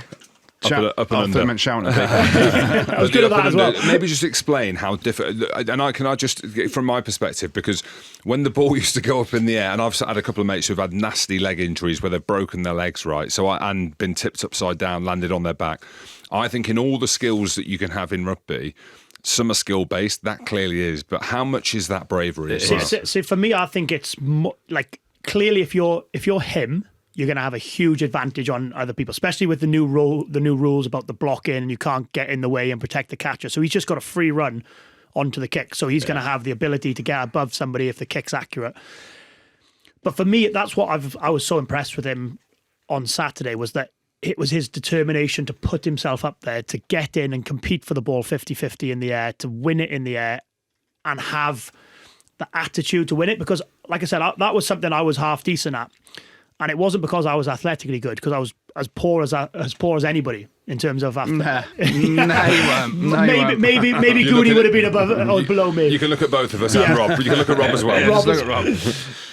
Up and under. Meant shouting at people. I was good at that as well. Maybe just explain how different. And can I just, from my perspective, because when the ball used to go up in the air, and I've had a couple of mates who've had nasty leg injuries where they've broken their legs, right? And been tipped upside down, landed on their back. I think in all the skills that you can have in rugby, some are skill based. That clearly is, but how much is that bravery? See, for me, I think it's clearly if you're him, you're going to have a huge advantage on other people, especially with the new rules about the blocking, and you can't get in the way and protect the catcher. So he's just got a free run onto the kick. So he's going to have the ability to get above somebody if the kick's accurate. But for me, that's what I was so impressed with him on Saturday was that it was his determination to put himself up there, to get in and compete for the ball 50-50 in the air, to win it in the air, and have the attitude to win it. Because, like I said, that was something I was half decent at. And it wasn't because I was athletically good, because I was as poor as anybody in terms of Nah, you weren't. maybe Goodey would have been above or below me. You can look at both of us and Rob. You can look at Rob as well. Yeah, just look at Rob.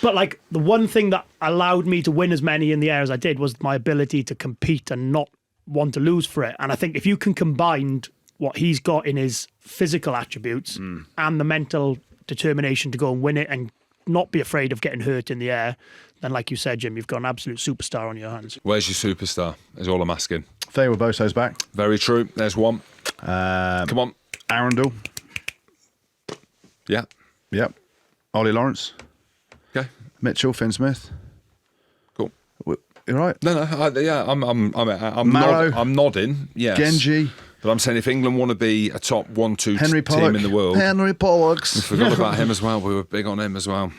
But like the one thing that allowed me to win as many in the air as I did was my ability to compete and not want to lose for it. And I think if you can combine what he's got in his physical attributes and the mental determination to go and win it and not be afraid of getting hurt in the air, then like you said, Jim, you've got an absolute superstar on your hands. Where's your superstar? Is all I'm asking. Theo Boso's back. Very true. There's one. Come on. Arundel. Yeah. Yep. Ollie Lawrence. Okay. Mitchell. Finn Smith. Cool. You right? No. I'm nodding. Yes. Genji. But I'm saying if England want to be a top 1-2 Henry Pollock. team in the world, Henry Pollocks. we forgot about him as well. We were big on him as well.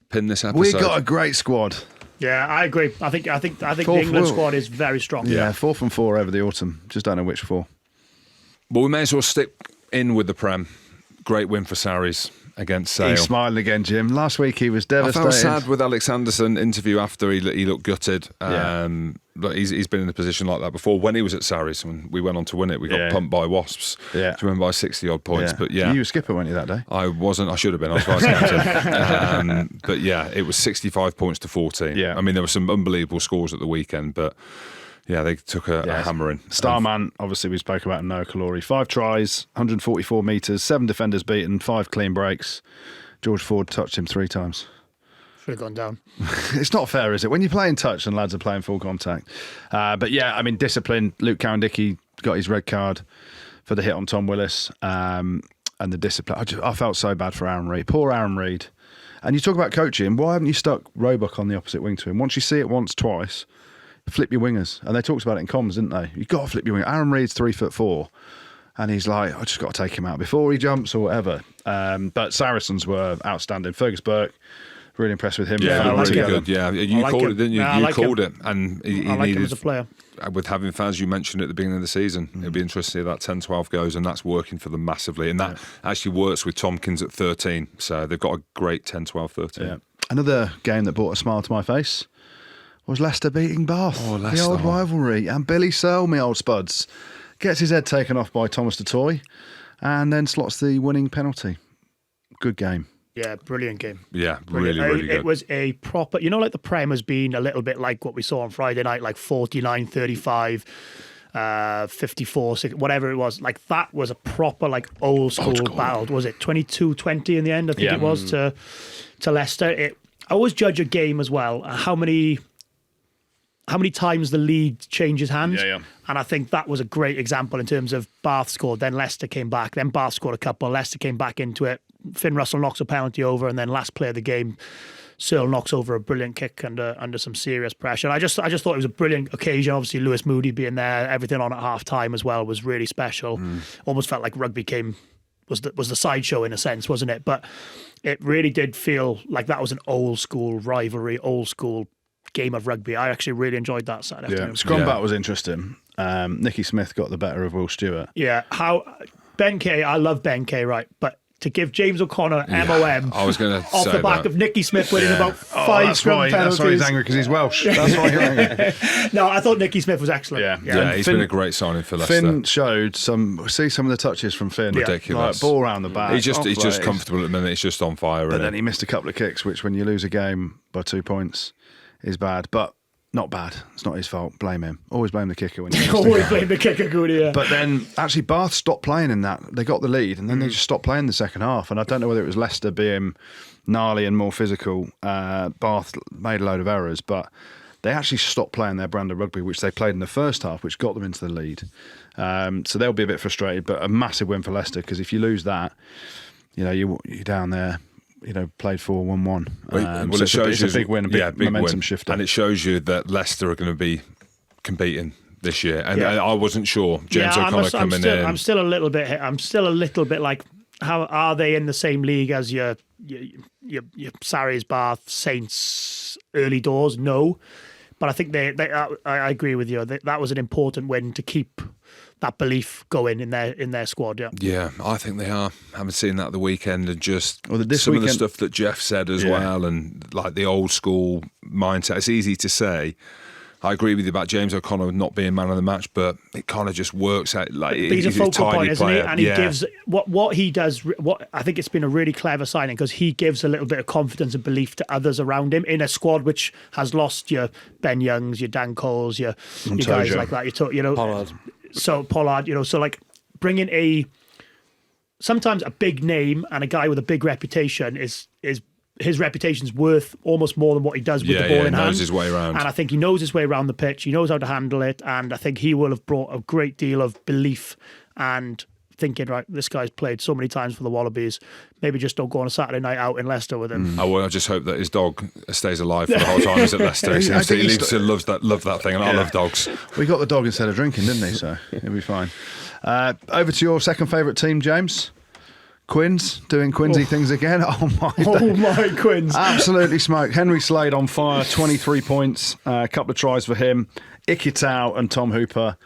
Pin this episode. We got a great squad. Yeah, I agree. I think the Fourth England will. squad is very strong. Yeah, 4 from 4 over the autumn. Just don't know which 4. But we may as well stick in with the Prem. Great win for Sarries against Sale. He's smiling again, Jim. Last week he was I devastated. felt sad with Alex Anderson interview after he looked gutted. Yeah. But he's been in a position like that before. When he was at Sarries, when we went on to win it, we got pumped by Wasps. Yeah. To win by 60 odd points. But You were skipper, weren't you, that day? I wasn't. I should have been. I was vice captain. But yeah, it was 65 points to 14. Yeah. I mean, there were some unbelievable scores at the weekend, but yeah, they took a hammering. Starman, obviously, we spoke about Noah Caluori. 5 tries, 144 metres, 7 defenders beaten, 5 clean breaks. George Ford touched him 3 times. Should have gone down. It's not fair, is it? When you're playing touch and lads are playing full contact. But yeah, I mean, discipline. Luke Cowan-Dickey got his red card for the hit on Tom Willis. And the discipline. I felt so bad for Aaron Reid. Poor Aaron Reid. And you talk about coaching. Why haven't you stuck Roebuck on the opposite wing to him? Once you see it once, twice, flip your wingers. And they talked about it in comms, didn't they? You've got to flip your winger. Aaron Reid's 3'4". And he's like, I just got to take him out before he jumps or whatever. But Saracens were outstanding. Fergus Burke, really impressed with him. Yeah, like really him. good. Yeah, you like called him. it, didn't you? Yeah, I you like called him. it, and he I like needed, him as a player. With having fans, you mentioned at the beginning of the season, it'd be interesting to see that 10-12 goes, and that's working for them massively. And that actually works with Tompkins at 13. So they've got a great 10-12-13. Yeah. Another game that brought a smile to my face was Leicester beating Bath. Oh, the Leicester. old rivalry. And Billy Searle, my old spuds, gets his head taken off by Thomas Dutoy and then slots the winning penalty. Good game. Yeah, brilliant game. Yeah, Brilliant. really good. It was a proper, like the Prem has been a little bit like what we saw on Friday night, like 49-35, 54-6, whatever it was. Like that was a proper like old school battle. Was it 22-20 in the end? I think it was to Leicester. I always judge a game as well. How many times the lead changes hands. Yeah. And I think that was a great example in terms of Bath scored, then Leicester came back, then Bath scored a couple, Leicester came back into it. Finn Russell knocks a penalty over, and then last play of the game, Searle knocks over a brilliant kick under some serious pressure. And I just thought it was a brilliant occasion. Obviously, Lewis Moody being there, everything on at half time as well was really special. Almost felt like rugby was the sideshow in a sense, wasn't it? But it really did feel like that was an old school rivalry, old school game of rugby. I actually really enjoyed that Saturday afternoon. Scrum was interesting. Nicky Smith got the better of Will Stewart. Yeah, Ben Kay, I love Ben Kay, right? But to give James O'Connor MOM I was going to off say the back that. of Nicky Smith winning about 5 scrum penalties. That's why he's angry, because he's Welsh. That's why he's angry. No, I thought Nicky Smith was excellent. Yeah, he's been a great signing for Leicester. Finn showed some of the touches from Finn. Ridiculous. Like ball around the back. He's just off-lays. comfortable at the minute. He's just on fire. But then he missed a couple of kicks, which when you lose a game by 2 points is bad. But not bad. It's not his fault. Blame him. Always blame the kicker when you Always blame the kicker, Goode, yeah. But then actually Bath stopped playing in that. They got the lead and then they just stopped playing the second half. And I don't know whether it was Leicester being gnarly and more physical. Bath made a load of errors, but they actually stopped playing their brand of rugby, which they played in the first half, which got them into the lead. So they'll be a bit frustrated, but a massive win for Leicester, because if you lose that, you're down there. Played 4-1-1. Well, it shows it's a big win, a big momentum shifter. And it shows you that Leicester are going to be competing this year. And I wasn't sure. James O'Connor coming in. I'm still a little bit like, how are they in the same league as your Sarries, Bath, Saints, early doors? No. But I think I agree with you. That was an important win to keep that belief going in their squad. Yeah, I think they are. I haven't seen that the weekend, and just Well, some this of the weekend- stuff that Jeff said as well, and like the old school mindset. It's easy to say. I agree with you about James O'Connor not being man of the match, but it kind of just works out. Like But he's a focal tiny point, isn't he? player. And he gives what he does. What I think it's been a really clever signing, because he gives a little bit of confidence and belief to others around him in a squad which has lost your Ben Youngs, your Dan Coles, your guys like that. Pollard. So Pollard, so like bringing sometimes a big name and a guy with a big reputation is his reputation's worth almost more than what he does with the ball in hand. He knows his way around. And I think he knows his way around the pitch. He knows how to handle it. And I think he will have brought a great deal of belief and thinking, right, this guy's played so many times for the Wallabies. Maybe just don't go on a Saturday night out in Leicester with him. I just hope that his dog stays alive for the whole time he's at Leicester. He seems to love that thing, and I love dogs. We got the dog instead of drinking, didn't he? So he'll be fine. Over to your second favourite team, James. Quins doing Quinsy things again. Oh my Quins. Absolutely smoked. Henry Slade on fire, 23 points, a couple of tries for him. Ikitau and Tom Hooper.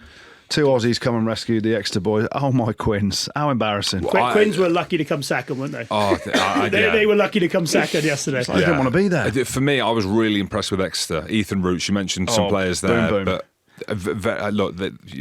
2 Aussies come and rescued the Exeter boys. Oh my Quins. How embarrassing. Quins were lucky to come second, weren't they? Oh, they were lucky to come second yesterday. They didn't want to be there. For me, I was really impressed with Exeter. Ethan Roots, you mentioned some players there, boom. but look,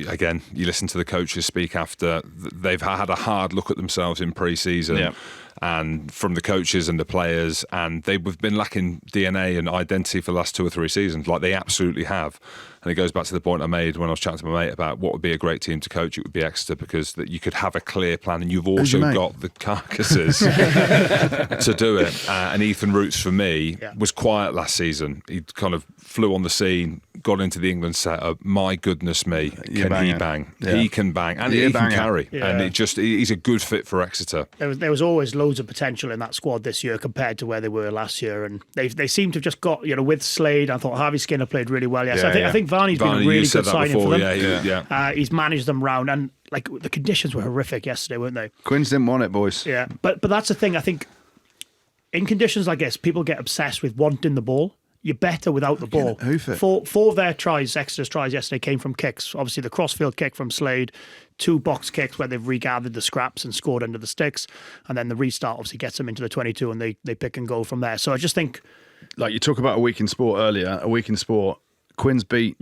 again, you listen to the coaches speak after. They've had a hard look at themselves in pre-season, and from the coaches and the players, and they've been lacking DNA and identity for the last 2 or 3 seasons, like they absolutely have. And it goes back to the point I made when I was chatting to my mate about what would be a great team to coach. It would be Exeter, because that you could have a clear plan, and you've also got the carcasses to do it. And Ethan Roots, for me, was quiet last season. He kind of flew on the scene, got into the England setup. My goodness me, can he bang? Yeah. He can bang, and he can carry. Yeah. And he's a good fit for Exeter. There was always loads of potential in that squad this year compared to where they were last year, and they seem to have just got with Slade. I thought Harvey Skinner played really well. Yes, I think Varney's been a really good signing for them. He's managed them round, and like the conditions were horrific yesterday, weren't they? Quins didn't want it, boys. Yeah, but that's the thing. I think in conditions like this, people get obsessed with wanting the ball. You're better without the ball. Four of their tries, Exeter's tries yesterday, came from kicks. Obviously, the crossfield kick from Slade, 2 box kicks where they've regathered the scraps and scored under the sticks, and then the restart obviously gets them into the 22, and they pick and go from there. So I just think, like you talk about a week in sport earlier, Quins beat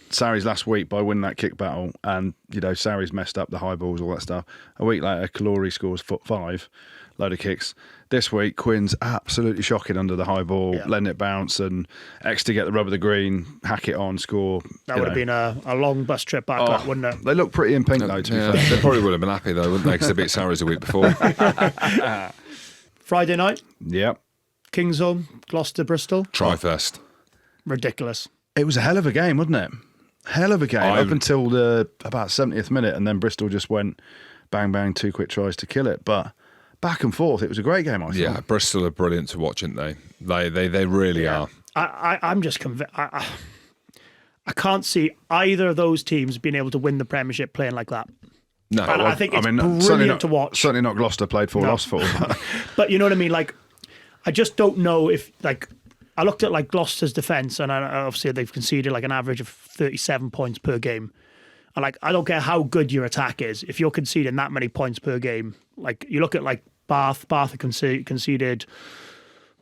Sarries last week by winning that kick battle, and Sarries messed up the high balls, all that stuff. A week later, Caluori scores 5, load of kicks. This week, Quins absolutely shocking under the high ball, letting it bounce, and Exeter get the rub of the green, hack it on, score. That would have been a long bus trip back, wouldn't it? They look pretty in pink, though, to be fair. They probably would have been happy, though, wouldn't they? Because they beat Sarries a week before. Friday night? Yep. King's Home, Gloucester, Bristol. Tri-fest. Ridiculous. It was a hell of a game, wasn't it? Hell of a game up until the about 70th minute, and then Bristol just went bang, bang, 2 quick tries to kill it. But back and forth, it was a great game, I thought. Yeah, Bristol are brilliant to watch, aren't they? They really are. I'm just convinced. I can't see either of those teams being able to win the Premiership playing like that. No, and I think it's brilliant to watch. Certainly not Gloucester played 4 lost for. But you know what I mean? Like, I just don't know if, like, I looked at like Gloucester's defence, and obviously they've conceded like an average of 37 points per game. And like, I don't care how good your attack is, if you're conceding that many points per game. Like, you look at like Bath have conceded,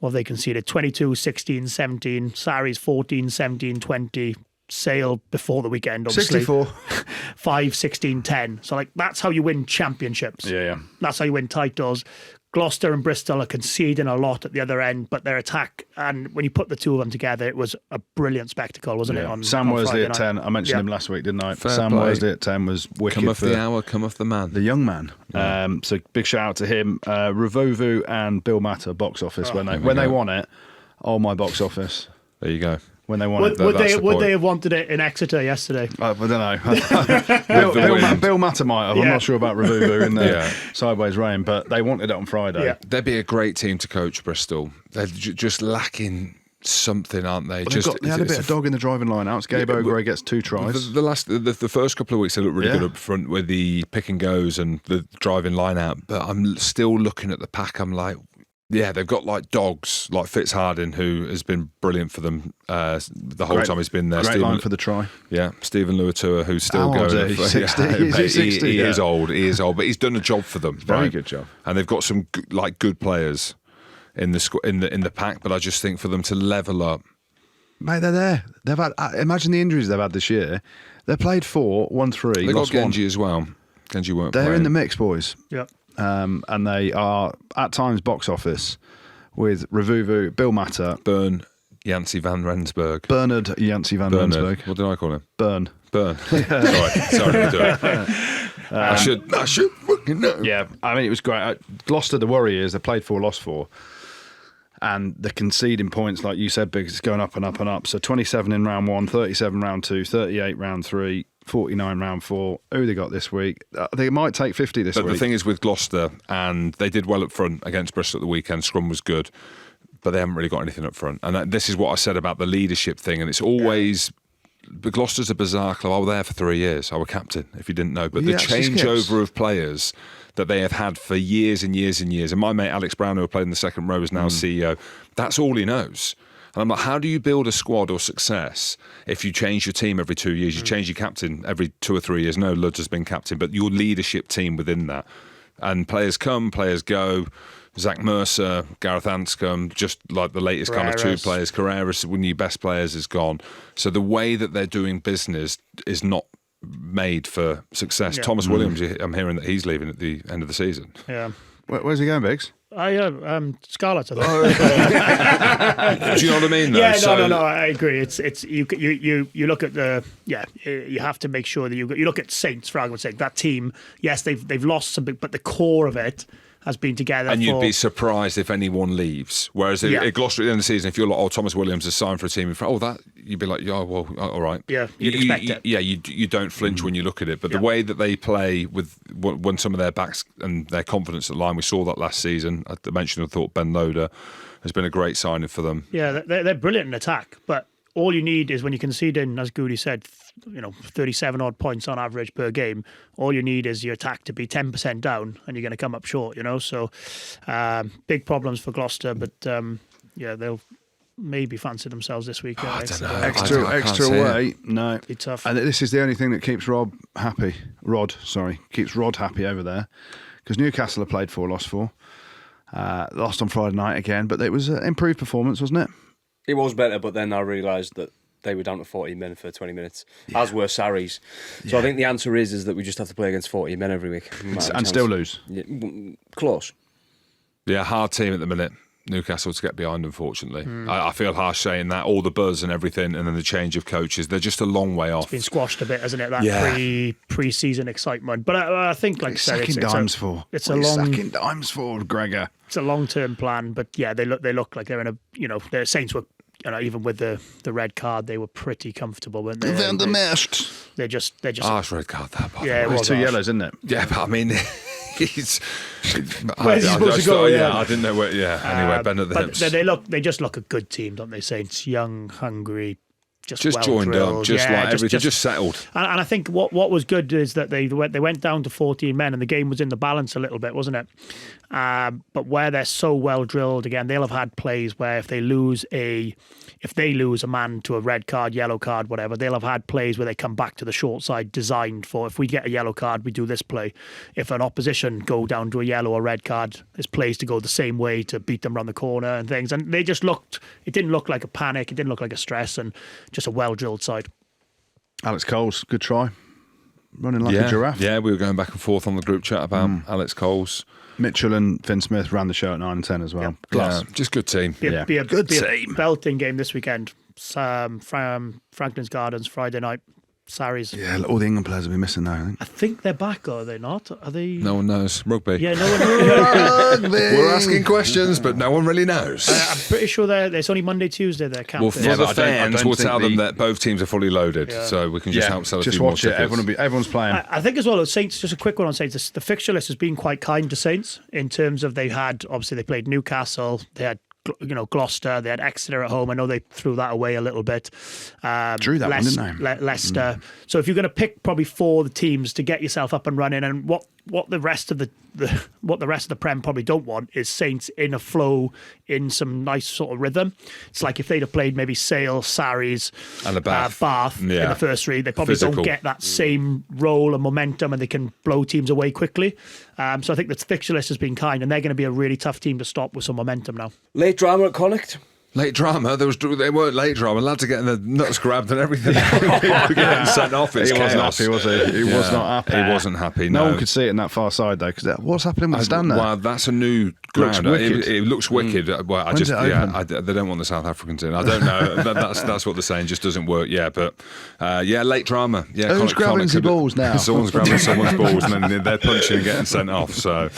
well, they conceded 22, 16, 17, Sarries 14, 17, 20, Sale before the weekend, obviously 64, 5, 16, 10. So like, that's how you win championships. Yeah. That's how you win titles. Gloucester and Bristol are conceding a lot at the other end, but their attack, and when you put the two of them together, it was a brilliant spectacle, wasn't it? Sam Worsley at 10. I mentioned him last week, didn't I? Sam Worsley at 10 was wicked. Come off the hour, come off the man. The young man. Yeah. So big shout out to him. Ravuvu and Bill Matter, box office, when they won it. Oh, my box office. There you go. When they won it. Would they have wanted it in Exeter yesterday? I don't know. Bill Matter might have. I'm not sure about Ravuvu in the sideways rain, but they wanted it on Friday. Yeah. They'd be a great team to coach, Bristol. They're just lacking something, aren't they? Well, they had a bit of dog in the driving line-outs. Gabe O'Gray gets 2 tries. The first couple of weeks they looked really good up front with the pick and goes and the driving line-out, but I'm still looking at the pack. I'm like, Yeah, they've got like dogs, like Fitzharding, who has been brilliant for them the whole time he's been there. Great line for the try. Yeah, Stephen Luatua, who's still How old going. is he? 60? Is he 60? He Yeah. is old. He is old, but he's done a job for them. Very right? good job. And they've got some good players in the pack. But I just think for them to level up, Mate, they're there. They've had. Imagine the injuries they've had this year. They played 4, won 3. they got lost 1. Genji as well. Genji weren't They're playing. in the mix, boys. Yeah. And they are at times box office with Revuvu, Bill Matter, Burn, Yancey van Rensburg. Bernard Yancey van Rensburg. What did I call him? Burn. Sorry to do it. I should fucking know. Yeah, I mean, it was great. Gloucester, the Warriors, they played 4, lost 4. And the conceding points, like you said, Biggs, it's going up and up and up. So 27 in round 1, 37 round 2, 38 round 3, 49 round 4. Who they got this week? They might take 50 this But week. the thing is with Gloucester, and they did well up front against Bristol at the weekend, scrum was good, but they haven't really got anything up front. And this is what I said about the leadership thing, and it's always... But Gloucester's a bizarre club. I was there for 3 years. I was captain, if you didn't know. But the changeover of players that they have had for years and years and years, and my mate Alex Brown, who played in the second row, is now CEO, that's all he knows. And I'm like, how do you build a squad or success if you change your team every 2 years? You change your captain every 2 or 3 years. No, Ludge has been captain, but your leadership team within that. And players come, players go. Zach Mercer, Gareth Anscombe, just like the latest kind of 2 players. Carreras, one of your best players, is gone. So the way that they're doing business is not made for success. Yeah. Thomas Williams, I'm hearing that he's leaving at the end of the season. Yeah. Where's he going, Biggs? Scarlett, I think. Do you know what I mean? Though? Yeah, So- no, I agree. It's you look at you have to make sure that you look at Saints, for argument's sake. That team, yes, they've lost some big, but the core of it has been together. And you'd be surprised if anyone leaves. Whereas at Gloucester at the end of the season, if you're like, Thomas Williams has signed for a team, you'd be like, yeah, well, all right. Yeah, you'd expect it. Yeah, you don't flinch when you look at it. But the way that they play with when some of their backs and their confidence at line, we saw that last season. I mentioned, I thought Ben Loader has been a great signing for them. Yeah, they're brilliant in attack, but all you need is when you concede in, as Goody said, 37 odd points on average per game. All you need is your attack to be 10% down, and you're going to come up short. So big problems for Gloucester, but they'll maybe fancy themselves this week. I don't know. I Extra can't see away. No. Be tough. And this is the only thing that keeps Rod happy over there. Because Newcastle have played 4, lost 4. Lost on Friday night again, but it was an improved performance, wasn't it? It was better, but then I realised that they were down to 14 men for 20 minutes, as were Sarries. So I think the answer is that we just have to play against 14 men every week. And still lose. Yeah, close. Yeah, hard team at the minute. Newcastle to get behind, unfortunately. I feel harsh saying that, all the buzz and everything, and then the change of coaches, they're just a long way off. It's been squashed a bit, hasn't it? That pre-season excitement. But I think, like I said, Sacking dimes for. It's What a are you long. sacking dimes for, Gregor. It's a long-term plan, but yeah, they look like they're in a. Their Saints were. Even with the red card, they were pretty comfortable, weren't they? They're the meshed. They're just. Harsh red card, that. By the Yeah, way. it was 2 harsh. yellows, isn't it? Yeah, but I mean, he's. Where's he supposed to go? Yeah, I didn't know where. Yeah, anyway, Ben at the but hips. they just look a good team, don't they? Saints, young, hungry, just well joined drilled. up, just Yeah, like everything, just settled. And I think what was good is that they went down to 14 men, and the game was in the balance a little bit, wasn't it? But where they're so well drilled, again, they'll have had plays where if they lose a man to a red card, yellow card, whatever, they'll have had plays where they come back to the short side designed for, if we get a yellow card, we do this play. If an opposition go down to a yellow or red card, there's plays to go the same way to beat them around the corner and things. And they just it didn't look like a panic, it didn't look like a stress, and just a well-drilled side. Alex Coles, good try. Running like a giraffe. Yeah, we were going back and forth on the group chat about Alex Coles. Mitchell and Finn Smith ran the show at 9 and 10 as well. Yeah, just good team. Be a Good team. belting game this weekend. Franklin's Gardens, Friday night. Sarries. Yeah, all the England players will be missing now, I think. I think they're back, are they not? Are they? No one knows. Rugby. Yeah, no one knows. We're asking questions, but no one really knows. I'm pretty sure it's only Monday, Tuesday they're camping. Well, for Yeah, the but I fans, don't we'll think tell them that both teams are fully loaded, so we can just help sell a just few more watch it. tickets. Everyone's playing. I think as well, Saints, just a quick one on Saints, the fixture list has been quite kind to Saints in terms of obviously they played Newcastle, they had Gloucester, they had Exeter at home. I know they threw that away a little bit. Drew that one, didn't they? Leicester. So if you're going to pick probably 4 of the teams to get yourself up and running, and what what the rest of the Prem probably don't want is Saints in a flow, in some nice sort of rhythm. It's like if they'd have played maybe Sale, Sarries, And Bath in the first three, they probably don't get that same role and momentum, and they can blow teams away quickly. So I think the fixture list has been kind, and they're going to be a really tough team to stop with some momentum now. Late drama at Connacht. Late drama. They weren't late drama. Lads are getting the nuts grabbed and everything. People were getting sent off. It's He wasn't chaos. happy, was he? He was not happy. He wasn't happy. No No one could see it in that far side though, because what's happening with the stand there? Well, that's a new ground. wicked. It looks wicked. Well, I When's just it open? they don't want the South Africans in. I don't know. That's what they're saying. Just doesn't work. Yeah, but late drama. Yeah, Who's grabbing the balls now? Someone's grabbing someone's balls and then they're punching and getting sent off. So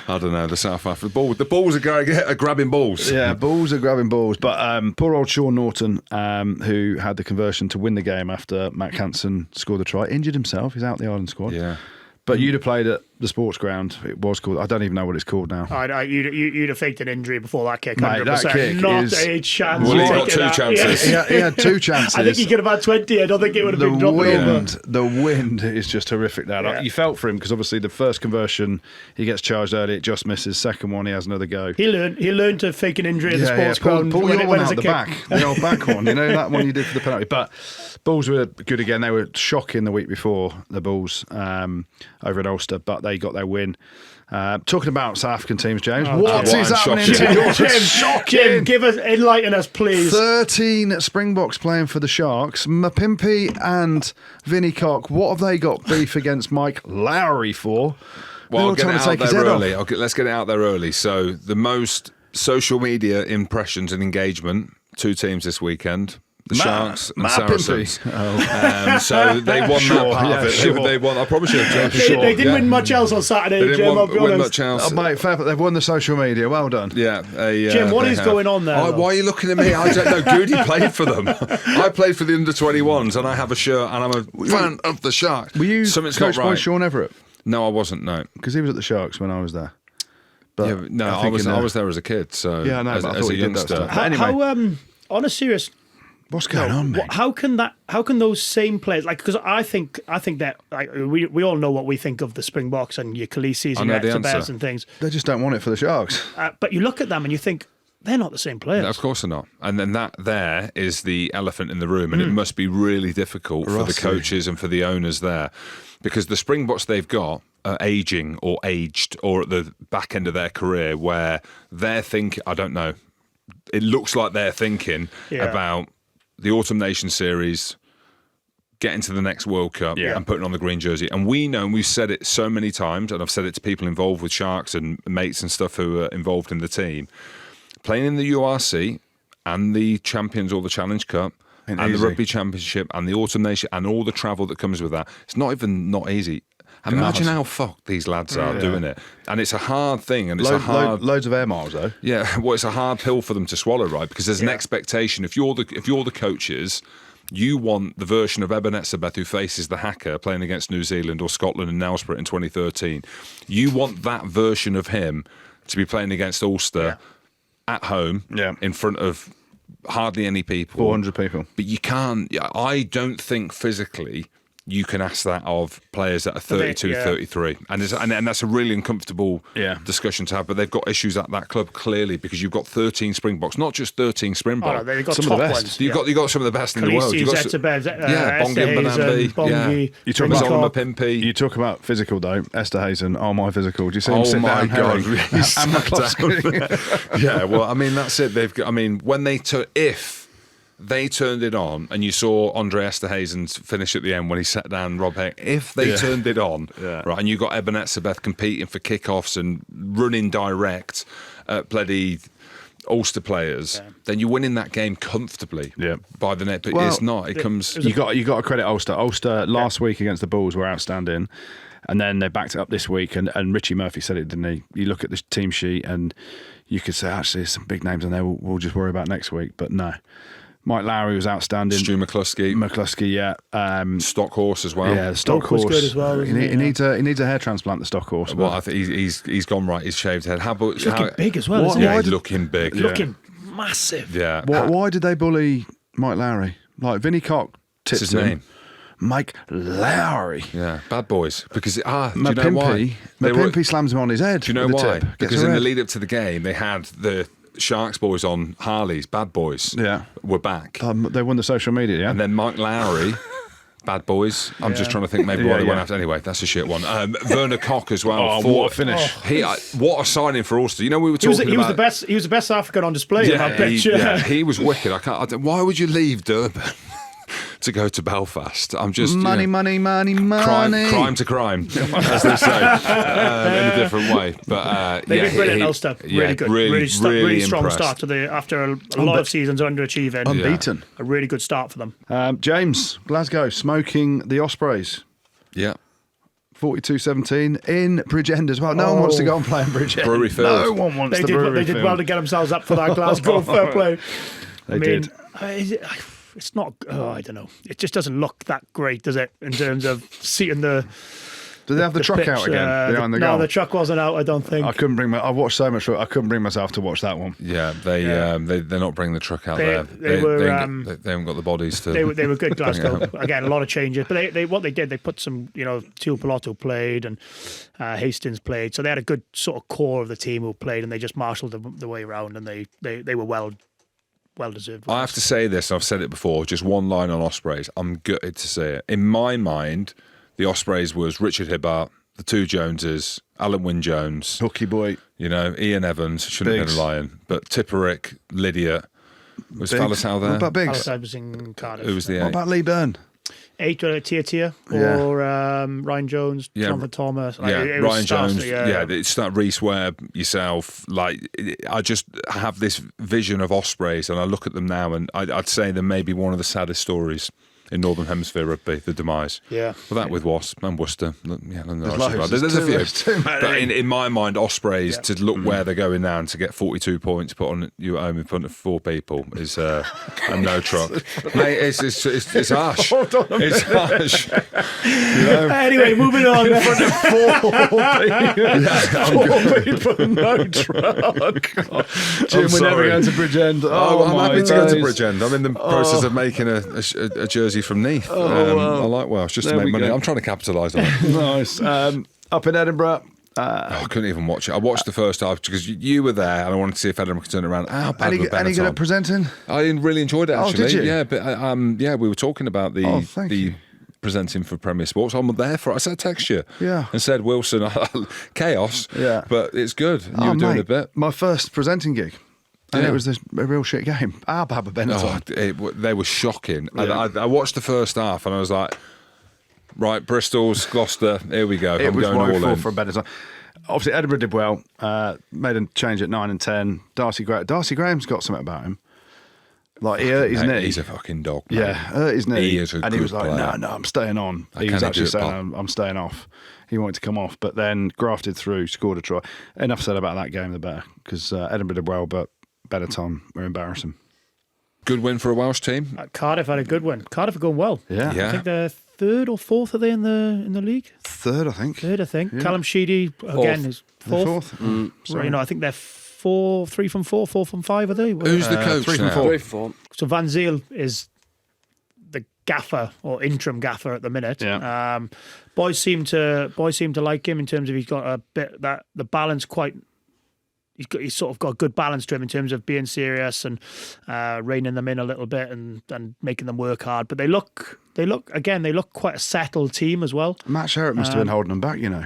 I don't know. The South African the balls are grabbing balls. Yeah, balls are grabbing balls. But poor old Sean Norton, who had the conversion to win the game after Matt Hansen scored the try, injured himself. He's out the Ireland squad. Yeah. But you'd have played at the sports ground. It was called. I don't even know what it's called now. You'd have faked an injury before that kick. Mate, 100%. that kick Not is- a chance. Well, of he got taking two that. chances. Yeah. He had two chances. I think he could have had 20. I don't think it would have been dropping over. The wind is just horrific now. Yeah. You felt for him because obviously the first conversion he gets charged early, it just misses. Second one he has another go. He learned to fake an injury at the sports ground. Pull when your it one was out a the kick. back, the old back one. You know that one you did for the penalty. But Bulls were good again. They were shocking the week before, the Bulls over at Ulster, but they got their win. Talking about South African teams, James. What Jim, is happening shocking. to yours? Jim, Shocking. Enlighten us, please. 13 Springboks playing for the Sharks. Mapimpi and Vinnie Cock. What have they got beef against Mike Lowry for? Well, I'll They were get it trying to out take his there head off. early. Let's get it out there early. So the most social media impressions and engagement, two teams this weekend. The Sharks and Saracens. So they won that part of it. Sure. They won. I promise you. They didn't win much else on Saturday, They Jim. didn't I'll be win honest. much else. Oh, mate, fair, but they've won the social media. Well done. Yeah, Jim, what they is have. going on there, Oh, though? why are you looking at me? I don't know. Goody played for them. I played for the under-21s, and I have a shirt, and I'm a fan of the Sharks. Were you Something's coached not by right. Sean Everett? No, I wasn't. No. Because he was at the Sharks when I was there. But Yeah, but no, I think was in there as a kid. So Yeah, I know, as, but I as thought a you did that youngster. stuff. Anyway. On a serious, What's going on, mate? how can those same players, like, because I think that, like, we all know what we think of the Springboks and your Khaleesi's I and know your the Ectobers answer. and things, They just don't want it for the Sharks. but you look at them and you think they're not the same players. Of course they're not. And then that there is the elephant in the room, and it must be really difficult for the Rossi. coaches and for the owners there, because the Springboks they've got are aging or aged or at the back end of their career where they're thinking, I don't know, it looks like they're thinking about the Autumn Nation Series, getting to the next World Cup and putting on the green jersey. And we know, and we've said it so many times, and I've said it to people involved with Sharks and mates and stuff who are involved in the team, playing in the URC and the Champions or the Challenge Cup and the easy. Rugby Championship and the Autumn Nation and all the travel that comes with that, it's not easy. Imagine how fucked these lads are doing it. And it's a hard thing, and it's a hard... Loads of air miles, though. Yeah, well, it's a hard pill for them to swallow, right? Because there's an expectation. If you're the coaches, you want the version of Eben Etzebeth who faces the hacker playing against New Zealand or Scotland and Nelspruit in 2013. You want that version of him to be playing against Ulster at home in front of hardly any people. 400 people. But you can't... I don't think physically... you can ask that of players that are 32, 33. And that's a really uncomfortable discussion to have. But they've got issues at that club, clearly, because you've got 13 Springboks, not just 13 Springboks. Oh, no, they've got some top of the best. ones. You've got some of the best in the world. You've got Bongi Bongi, You talk Vinnie about Cock. Mapimpi. You talk about physical, though. Esther Hazen, my physical. Do you see him Oh sit my down? God! herring? Yes. And McCluskey. Yeah, well, I mean that's it. They've got. I mean, when if they turned it on, and you saw Andre Esterhazen's finish at the end when he sat down Rob Heck. If they turned it on, right, and you got Eben Etzebeth competing for kickoffs and running direct at bloody Ulster players, then you're winning that game comfortably by the net. But it's not. It comes. You got to credit Ulster. Ulster last week against the Bulls were outstanding, and then they backed it up this week. And Richie Murphy said it, didn't he? You look at the team sheet, and you could say actually there's some big names in there. We'll just worry about next week. But no. Mike Lowry was outstanding. Stu McCluskey, Stockhorse as well. Yeah, Stockhorse was good as well. He needs a hair transplant. The Stockhorse. Well, I think he's gone right. He's shaved head. How about looking big as well, isn't Yeah, he? he's looking big. Looking massive. Yeah. Why did they bully Mike Lowry? Like Vinnie Cock tipped his him. name? Mike Lowry. Yeah, bad boys. Because do you know why? Mapimpi slams him on his head. Do you know with the why? tip. Gets Because a in the red. lead up to the game, they had the Sharks boys on Harleys, bad boys. Yeah. Were back. They won the social media, yeah? And then Mike Lowry, bad boys. I'm just trying to think maybe why they went after. Anyway, that's a shit one. Werner Koch as well. Oh, what a finish. What a signing for Ulster. You know, we were He was, talking he was the about... best. He was the best African on display in that pitch. He was wicked. Why would you leave Durban to go to Belfast? I'm just... Money. Crime to crime, as they say, in a different way. But They've been brilliant, Ulster. Really good. Really strong impressed. start to after a lot of seasons underachieving. Unbeaten. A really good start for them. James, Glasgow, smoking the Ospreys. Yeah. 42-17 in Bridgend as well. No one wants to go and play in Bridgend. Brewery Field. No one wants They the did. Brewery They did Field. well to get themselves up for that Glasgow fair play. They did. It's not. I don't know. It just doesn't look that great, does it? In terms of seeing the. Did they have the truck pitch, out again behind the goal? No, the truck wasn't out. I don't think. I watched so much. I couldn't bring myself to watch that one. Yeah, they're not bringing the truck out there. They haven't got the bodies to. They were good, Glasgow. Again, a lot of changes, but what they did, they put some. Tuipulotu played and Hastings played, so they had a good sort of core of the team who played, and they just marshalled the way around, and they were well deserved. I have to say this, and I've said it before, just one line on Ospreys. I'm gutted to say it. In my mind, the Ospreys was Richard Hibbart, the two Joneses, Alan Wynne-Jones, Hooky boy. Ian Evans, shouldn't have been a Lion, but Tipperick, Lydia. Was Biggs. Falatau there? What about Biggs? I was in Cardiff. Who was the What eight? about Lee Byrne? 8 Tia Yeah. or Ryan Jones, Jonathan Thomas. Ryan Jones. It's that Reece Webb, yourself. I just have this vision of Ospreys, and I look at them now, and I'd say they're maybe one of the saddest stories in Northern Hemisphere rugby, the demise. Yeah. Well, that with Wasp and Worcester. Yeah, loads. there's a few. There's too many. But in my mind, Ospreys, to look where they're going now and to get 42 points put on you at home in front of 4 people is a no truck. Mate, it's harsh. It's harsh. Anyway, moving on. In front of 4 people, no truck. Jim, we're never going to Bridgend. I'm my happy to go to days. Bridgend. I'm in the process of making a jersey from Neath. I like Welsh just to There make we money. go. I'm trying to capitalise on it. Nice. Up in Edinburgh. I couldn't even watch it. I watched the first half because you were there, and I wanted to see if Edinburgh could turn it around. How bad were Any good Benetton? at presenting? I really enjoyed it. Oh, Actually, did you? yeah. But we were talking about the thank you. presenting for Premier Sports. I'm there for it. I said text you, Yeah. and said Wilson, chaos. Yeah. But it's good. You were doing mate, a bit. My first presenting gig. And Yeah. it was a real shit game. Baba Benetton. They were shocking. Yeah. I watched the first half, and I was like, right, Bristol's, Gloucester, here we go. It I'm was going all woeful in. for Benetton. Obviously, Edinburgh did well. Made a change at 9 and 10. Darcy Graham's got something about him. Like, he hurt his knee. He's a fucking dog. Man. Yeah, hurt his knee. He is a and he good was like, player. no, I'm staying on. He Can was he actually do it, saying, Bob? I'm staying off. He wanted to come off, but then grafted through, scored a try. Enough said about that game, the better, because Edinburgh did well, but Benetton were embarrassing. Good win for a Welsh team. Cardiff had a good win. Cardiff are going well. Yeah. Yeah. I think they're 3rd or 4th, are they in the league? Third, I think. 3rd, I think. Yeah. Callum Sheedy again is 4th. Fourth. Sorry. I think they're 3 from 4, 4 from 5, are they? Who's the coach 3 from now? 4. 3 for 4. So Van Zyl is the gaffer or interim gaffer at the minute. Yeah. Boys seem to like him in terms of he's got a bit that the balance quite. He's sort of got a good balance to him in terms of being serious and reining them in a little bit and making them work hard. But they look quite a settled team as well. Matt Sherritt must have been holding them back, you know.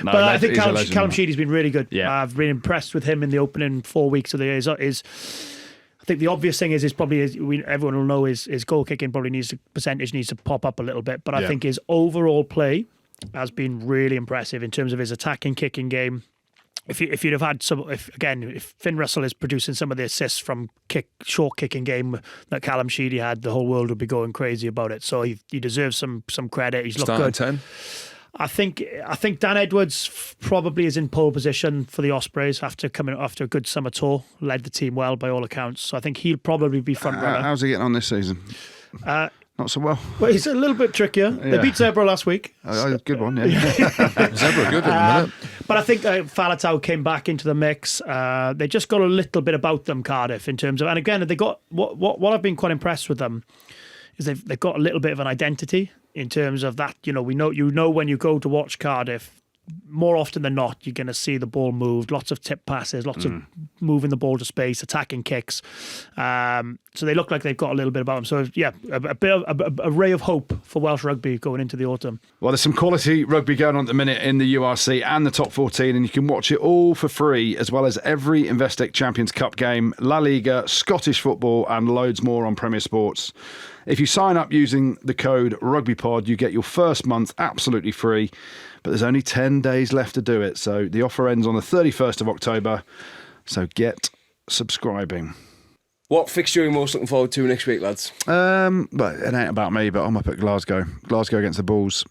But I think Callum Sheedy's been really good. Yeah. I've been impressed with him in the opening 4 weeks of the year. I think the obvious thing is probably everyone will know his goal kicking probably percentage needs to pop up a little bit. But I think his overall play has been really impressive in terms of his attacking kicking game. If you'd have had if Finn Russell is producing some of the assists from short kicking game that Callum Sheedy had, the whole world would be going crazy about it. So he deserves some credit. He's looked good. 10. I think Dan Edwards probably is in pole position for the Ospreys after a good summer tour, led the team well by all accounts. So I think he'll probably be front runner. How's he getting on this season? Not so well. Well, he's a little bit trickier. They beat Zebra last week. Good one, yeah. Zebra good in a minute. But I think Falatau came back into the mix. They just got a little bit about them, Cardiff, in terms of, and again, they got what I've been quite impressed with them is they've got a little bit of an identity in terms of that. You know when you go to watch Cardiff, more often than not, you're going to see the ball moved, lots of tip passes, lots of moving the ball to space, attacking kicks. So they look like they've got a little bit about them. So, yeah, a bit of a ray of hope for Welsh rugby going into the autumn. Well, there's some quality rugby going on at the minute in the URC and the top 14, and you can watch it all for free, as well as every Investec Champions Cup game, La Liga, Scottish football, and loads more on Premier Sports. If you sign up using the code RugbyPod, you get your first month absolutely free. But there's only 10 days left to do it. So the offer ends on the 31st of October. So get subscribing. What fixture are you most looking forward to next week, lads? Well, it ain't about me, but I'm up at Glasgow. Glasgow against the Bulls.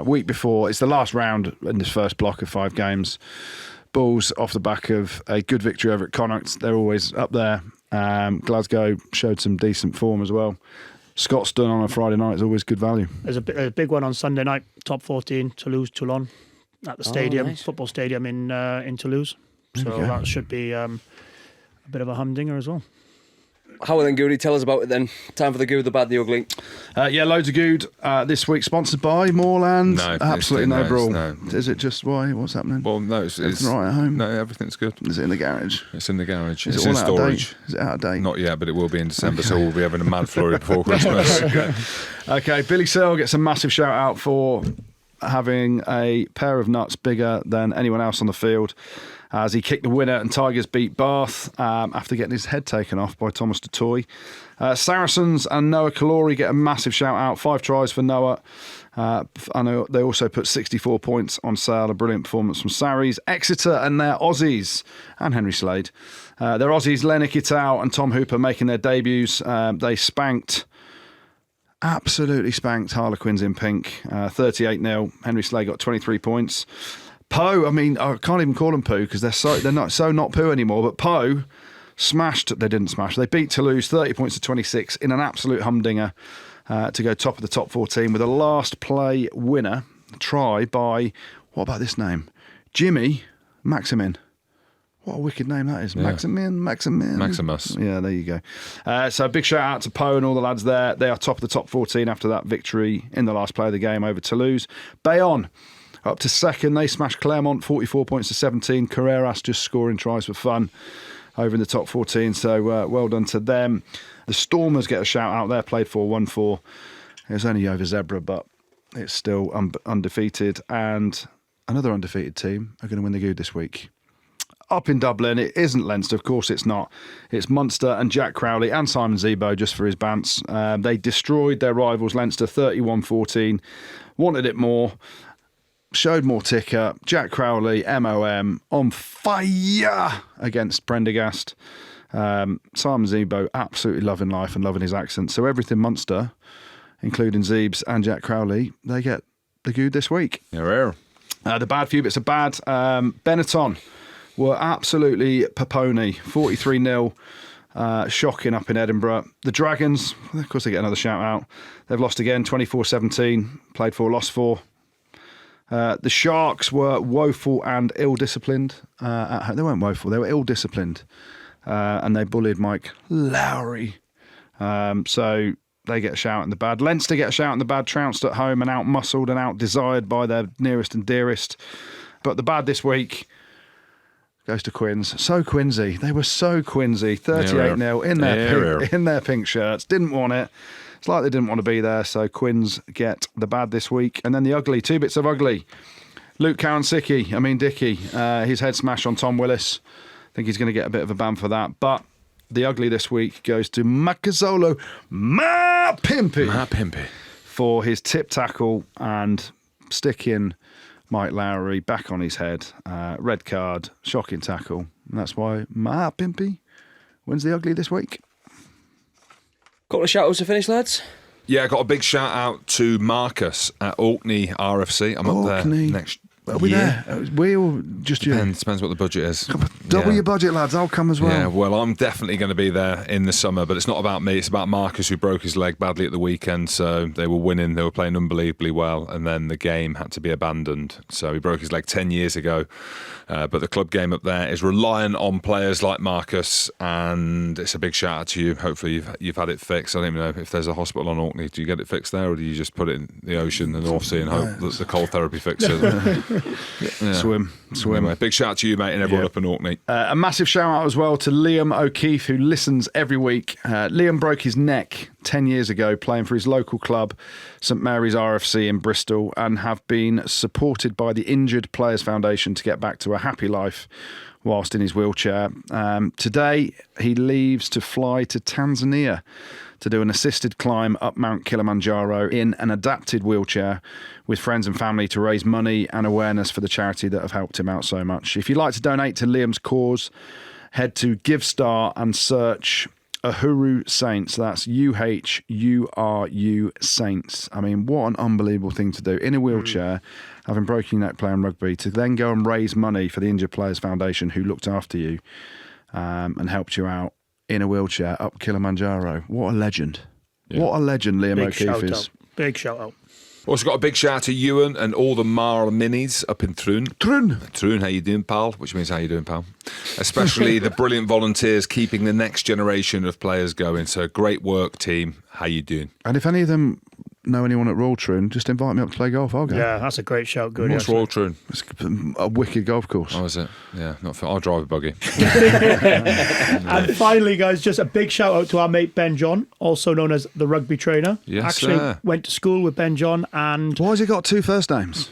Week before, it's the last round in this first block of 5 games. Bulls off the back of a good victory over at Connacht. They're always up there. Glasgow showed some decent form as well. Scotstoun on a Friday night is always good value. There's a big one on Sunday night, top 14, Toulouse-Toulon at the stadium, nice. football stadium in Toulouse. So that should be a bit of a humdinger as well. How then, Goody? Tell us about it then. Time for the good, the bad, the ugly. Yeah, loads of Goode this week, sponsored by Moorland. No, absolutely no brawl. no. Is it just why? What's happening? Well, no, it's right at home. No, everything's good. Is it in the garage? It's in the garage. Is It's it in all out of storage. date? Is it out of date? Not yet, but it will be in December, so we'll be having a mad flurry before Christmas. Okay, Billy Searle gets a massive shout out for having a pair of nuts bigger than anyone else on the field, as he kicked the winner and Tigers beat Bath after getting his head taken off by Thomas Dutoy. Saracens and Noah Caluori get a massive shout out. 5 tries for Noah. I know they also put 64 points on sale. A brilliant performance from Sarries. Exeter and their Aussies, and Henry Slade. Their Aussies, Lennox Itau and Tom Hooper, making their debuts. They absolutely spanked Harlequins in pink. 38-0. Henry Slade got 23 points. Poe, I mean, I can't even call them Pooh because they're not Pooh anymore. But Poe they beat Toulouse 30 points to 26 in an absolute humdinger to go top of the top 14 with a last play winner try by, what about this name? Jimmy Maximin. What a wicked name that is. Yeah. Maximus. Yeah, there you go. So a big shout out to Poe and all the lads there. They are top of the top 14 after that victory in the last play of the game over Toulouse. Bayonne up to second. They smashed Clermont 44 points to 17. Carreras just scoring tries for fun over in the top 14. So well done to them. The Stormers get a shout out there. Played 4-1-4. It was only over Zebra, but it's still undefeated. And another undefeated team are going to win the Goode this week. Up in Dublin, it isn't Leinster, of course it's not. It's Munster and Jack Crowley and Simon Zebo just for his bants. They destroyed their rivals Leinster 31-14, wanted it more, showed more ticker. Jack Crowley, MOM, on fire against Prendergast. Simon Zebo absolutely loving life and loving his accent. So everything Munster, including Zeebs and Jack Crowley, they get the Goode this week. You're here. The bad few bits of bad. Benetton were absolutely Paponi, 43-0, shocking up in Edinburgh. The Dragons, of course they get another shout out. They've lost again, 24-17, played 4, lost 4. The Sharks were woeful and ill-disciplined. At home. They weren't woeful, they were ill-disciplined. And they bullied Mike Lowry. So they get a shout in the bad. Leinster get a shout in the bad, trounced at home and out-muscled and out-desired by their nearest and dearest. But the bad this week goes to Quins. So Quinsy. They were so Quinsy. 38-0 in their pink shirts. Didn't want it. It's like they didn't want to be there. So Quins get the bad this week. And then the ugly. 2 bits of ugly. Luke Dickey. His head smash on Tom Willis. I think he's going to get a bit of a ban for that. But the ugly this week goes to Makazolo Pimpy. For his tip tackle and sticking Mike Lowry back on his head. Red card, shocking tackle. And that's why Pimpy wins the ugly this week. Couple of shout-outs to finish, lads. Yeah, got a big shout out to Marcus at Orkney RFC. I'm up there next. Are we there? We all just you? Depends what the budget is. Double your budget, lads. I'll come as well. Yeah, well, I'm definitely going to be there in the summer, but it's not about me. It's about Marcus, who broke his leg badly at the weekend. So they were winning. They were playing unbelievably well. And then the game had to be abandoned. So he broke his leg 10 years ago. But the club game up there is reliant on players like Marcus. And it's a big shout out to you. Hopefully you've had it fixed. I don't even know if there's a hospital on Orkney. Do you get it fixed there, or do you just put it in the ocean, the North Sea, and hope that the cold therapy fixes it? Swim. Anyway, big shout out to you, mate, and everyone up in Orkney. A massive shout out as well to Liam O'Keefe, who listens every week. Liam broke his neck 10 years ago playing for his local club, St Mary's RFC in Bristol, and have been supported by the Injured Players Foundation to get back to a happy life whilst in his wheelchair. Today, he leaves to fly to Tanzania to do an assisted climb up Mount Kilimanjaro in an adapted wheelchair with friends and family to raise money and awareness for the charity that have helped him out so much. If you'd like to donate to Liam's cause, head to GiveStar and search Uhuru Saints. That's UHURU Saints. I mean, what an unbelievable thing to do in a wheelchair, having broken your neck playing rugby, to then go and raise money for the Injured Players Foundation, who looked after you and helped you out in a wheelchair up Kilimanjaro. What a legend. Yeah. What a legend Liam O'Keefe is. Big shout out. Also got a big shout out to Ewan and all the Marl Minis up in Troon. Troon, how you doing, pal? Which means how you doing, pal? Especially the brilliant volunteers keeping the next generation of players going. So great work, team. How you doing? And if any of them know anyone at Royal Troon, just invite me up to play golf. I'll go. Yeah, that's a great shout. Good. What's Royal Troon? It's a wicked golf course. Oh, is it? Yeah, not for. I'll drive a buggy. And finally, guys, just a big shout out to our mate Ben John, also known as the rugby trainer. Yes, Actually, sir. went to school with Ben John, and Why has he got two first names?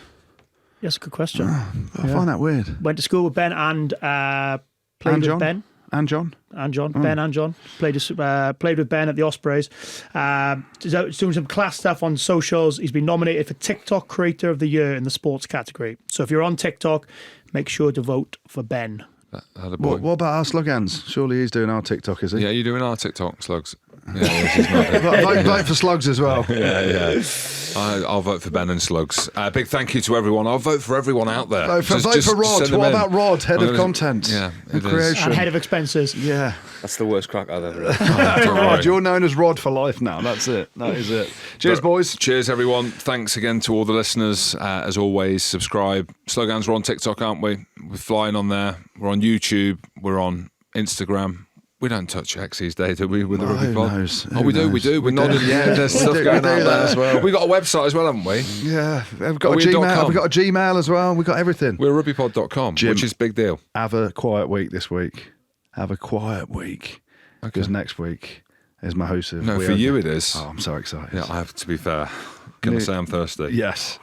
yes, good question. I find that weird. Went to school with Ben and played And with John? Ben. And John? And John, Ben and John played with Ben at the Ospreys. He's doing some class stuff on socials. He's been nominated for TikTok Creator of the Year in the sports category. So if you're on TikTok, make sure to vote for Ben. What about our slug hands? Surely he's doing our TikTok, is he? Yeah, you're doing our TikTok, Slugs. Yeah, he's not. vote for slugs as well. Yeah. I'll vote for Ben and Slugs. Big thank you to everyone. I'll vote for everyone out there. Vote for Rod. What about Rod, head of content? Yeah, and creation. And head of expenses. Yeah. That's the worst crack I've ever had. Rod, you're known as Rod for life now. That's it. That is it. Cheers, boys. Cheers, everyone. Thanks again to all the listeners. As always, subscribe. Slogans, we're on TikTok, aren't we? We're flying on there. We're on YouTube. We're on Instagram. We don't touch X these days, do we? With the rugby pod? We do. We're nodding. Yeah, there's stuff going out there as well. We got a website as well, haven't we? Yeah, we've got a Gmail. We've got a Gmail as well. We've got everything. We're rugbypod.com, which is a big deal. Have a quiet week this week. Have a quiet week. Because next week is Mahousa. No, for you it is. Oh, I'm so excited. Yeah, I have to be fair. Can I say I'm thirsty? Yes.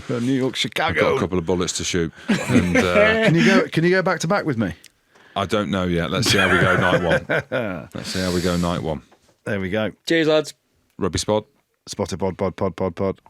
New York, Chicago. I've got a couple of bullets to shoot. And, Can you go back to back with me? I don't know yet. Let's see how we go night one. There we go. There we go. Cheers, lads. Rugby Spot. Spotted pod.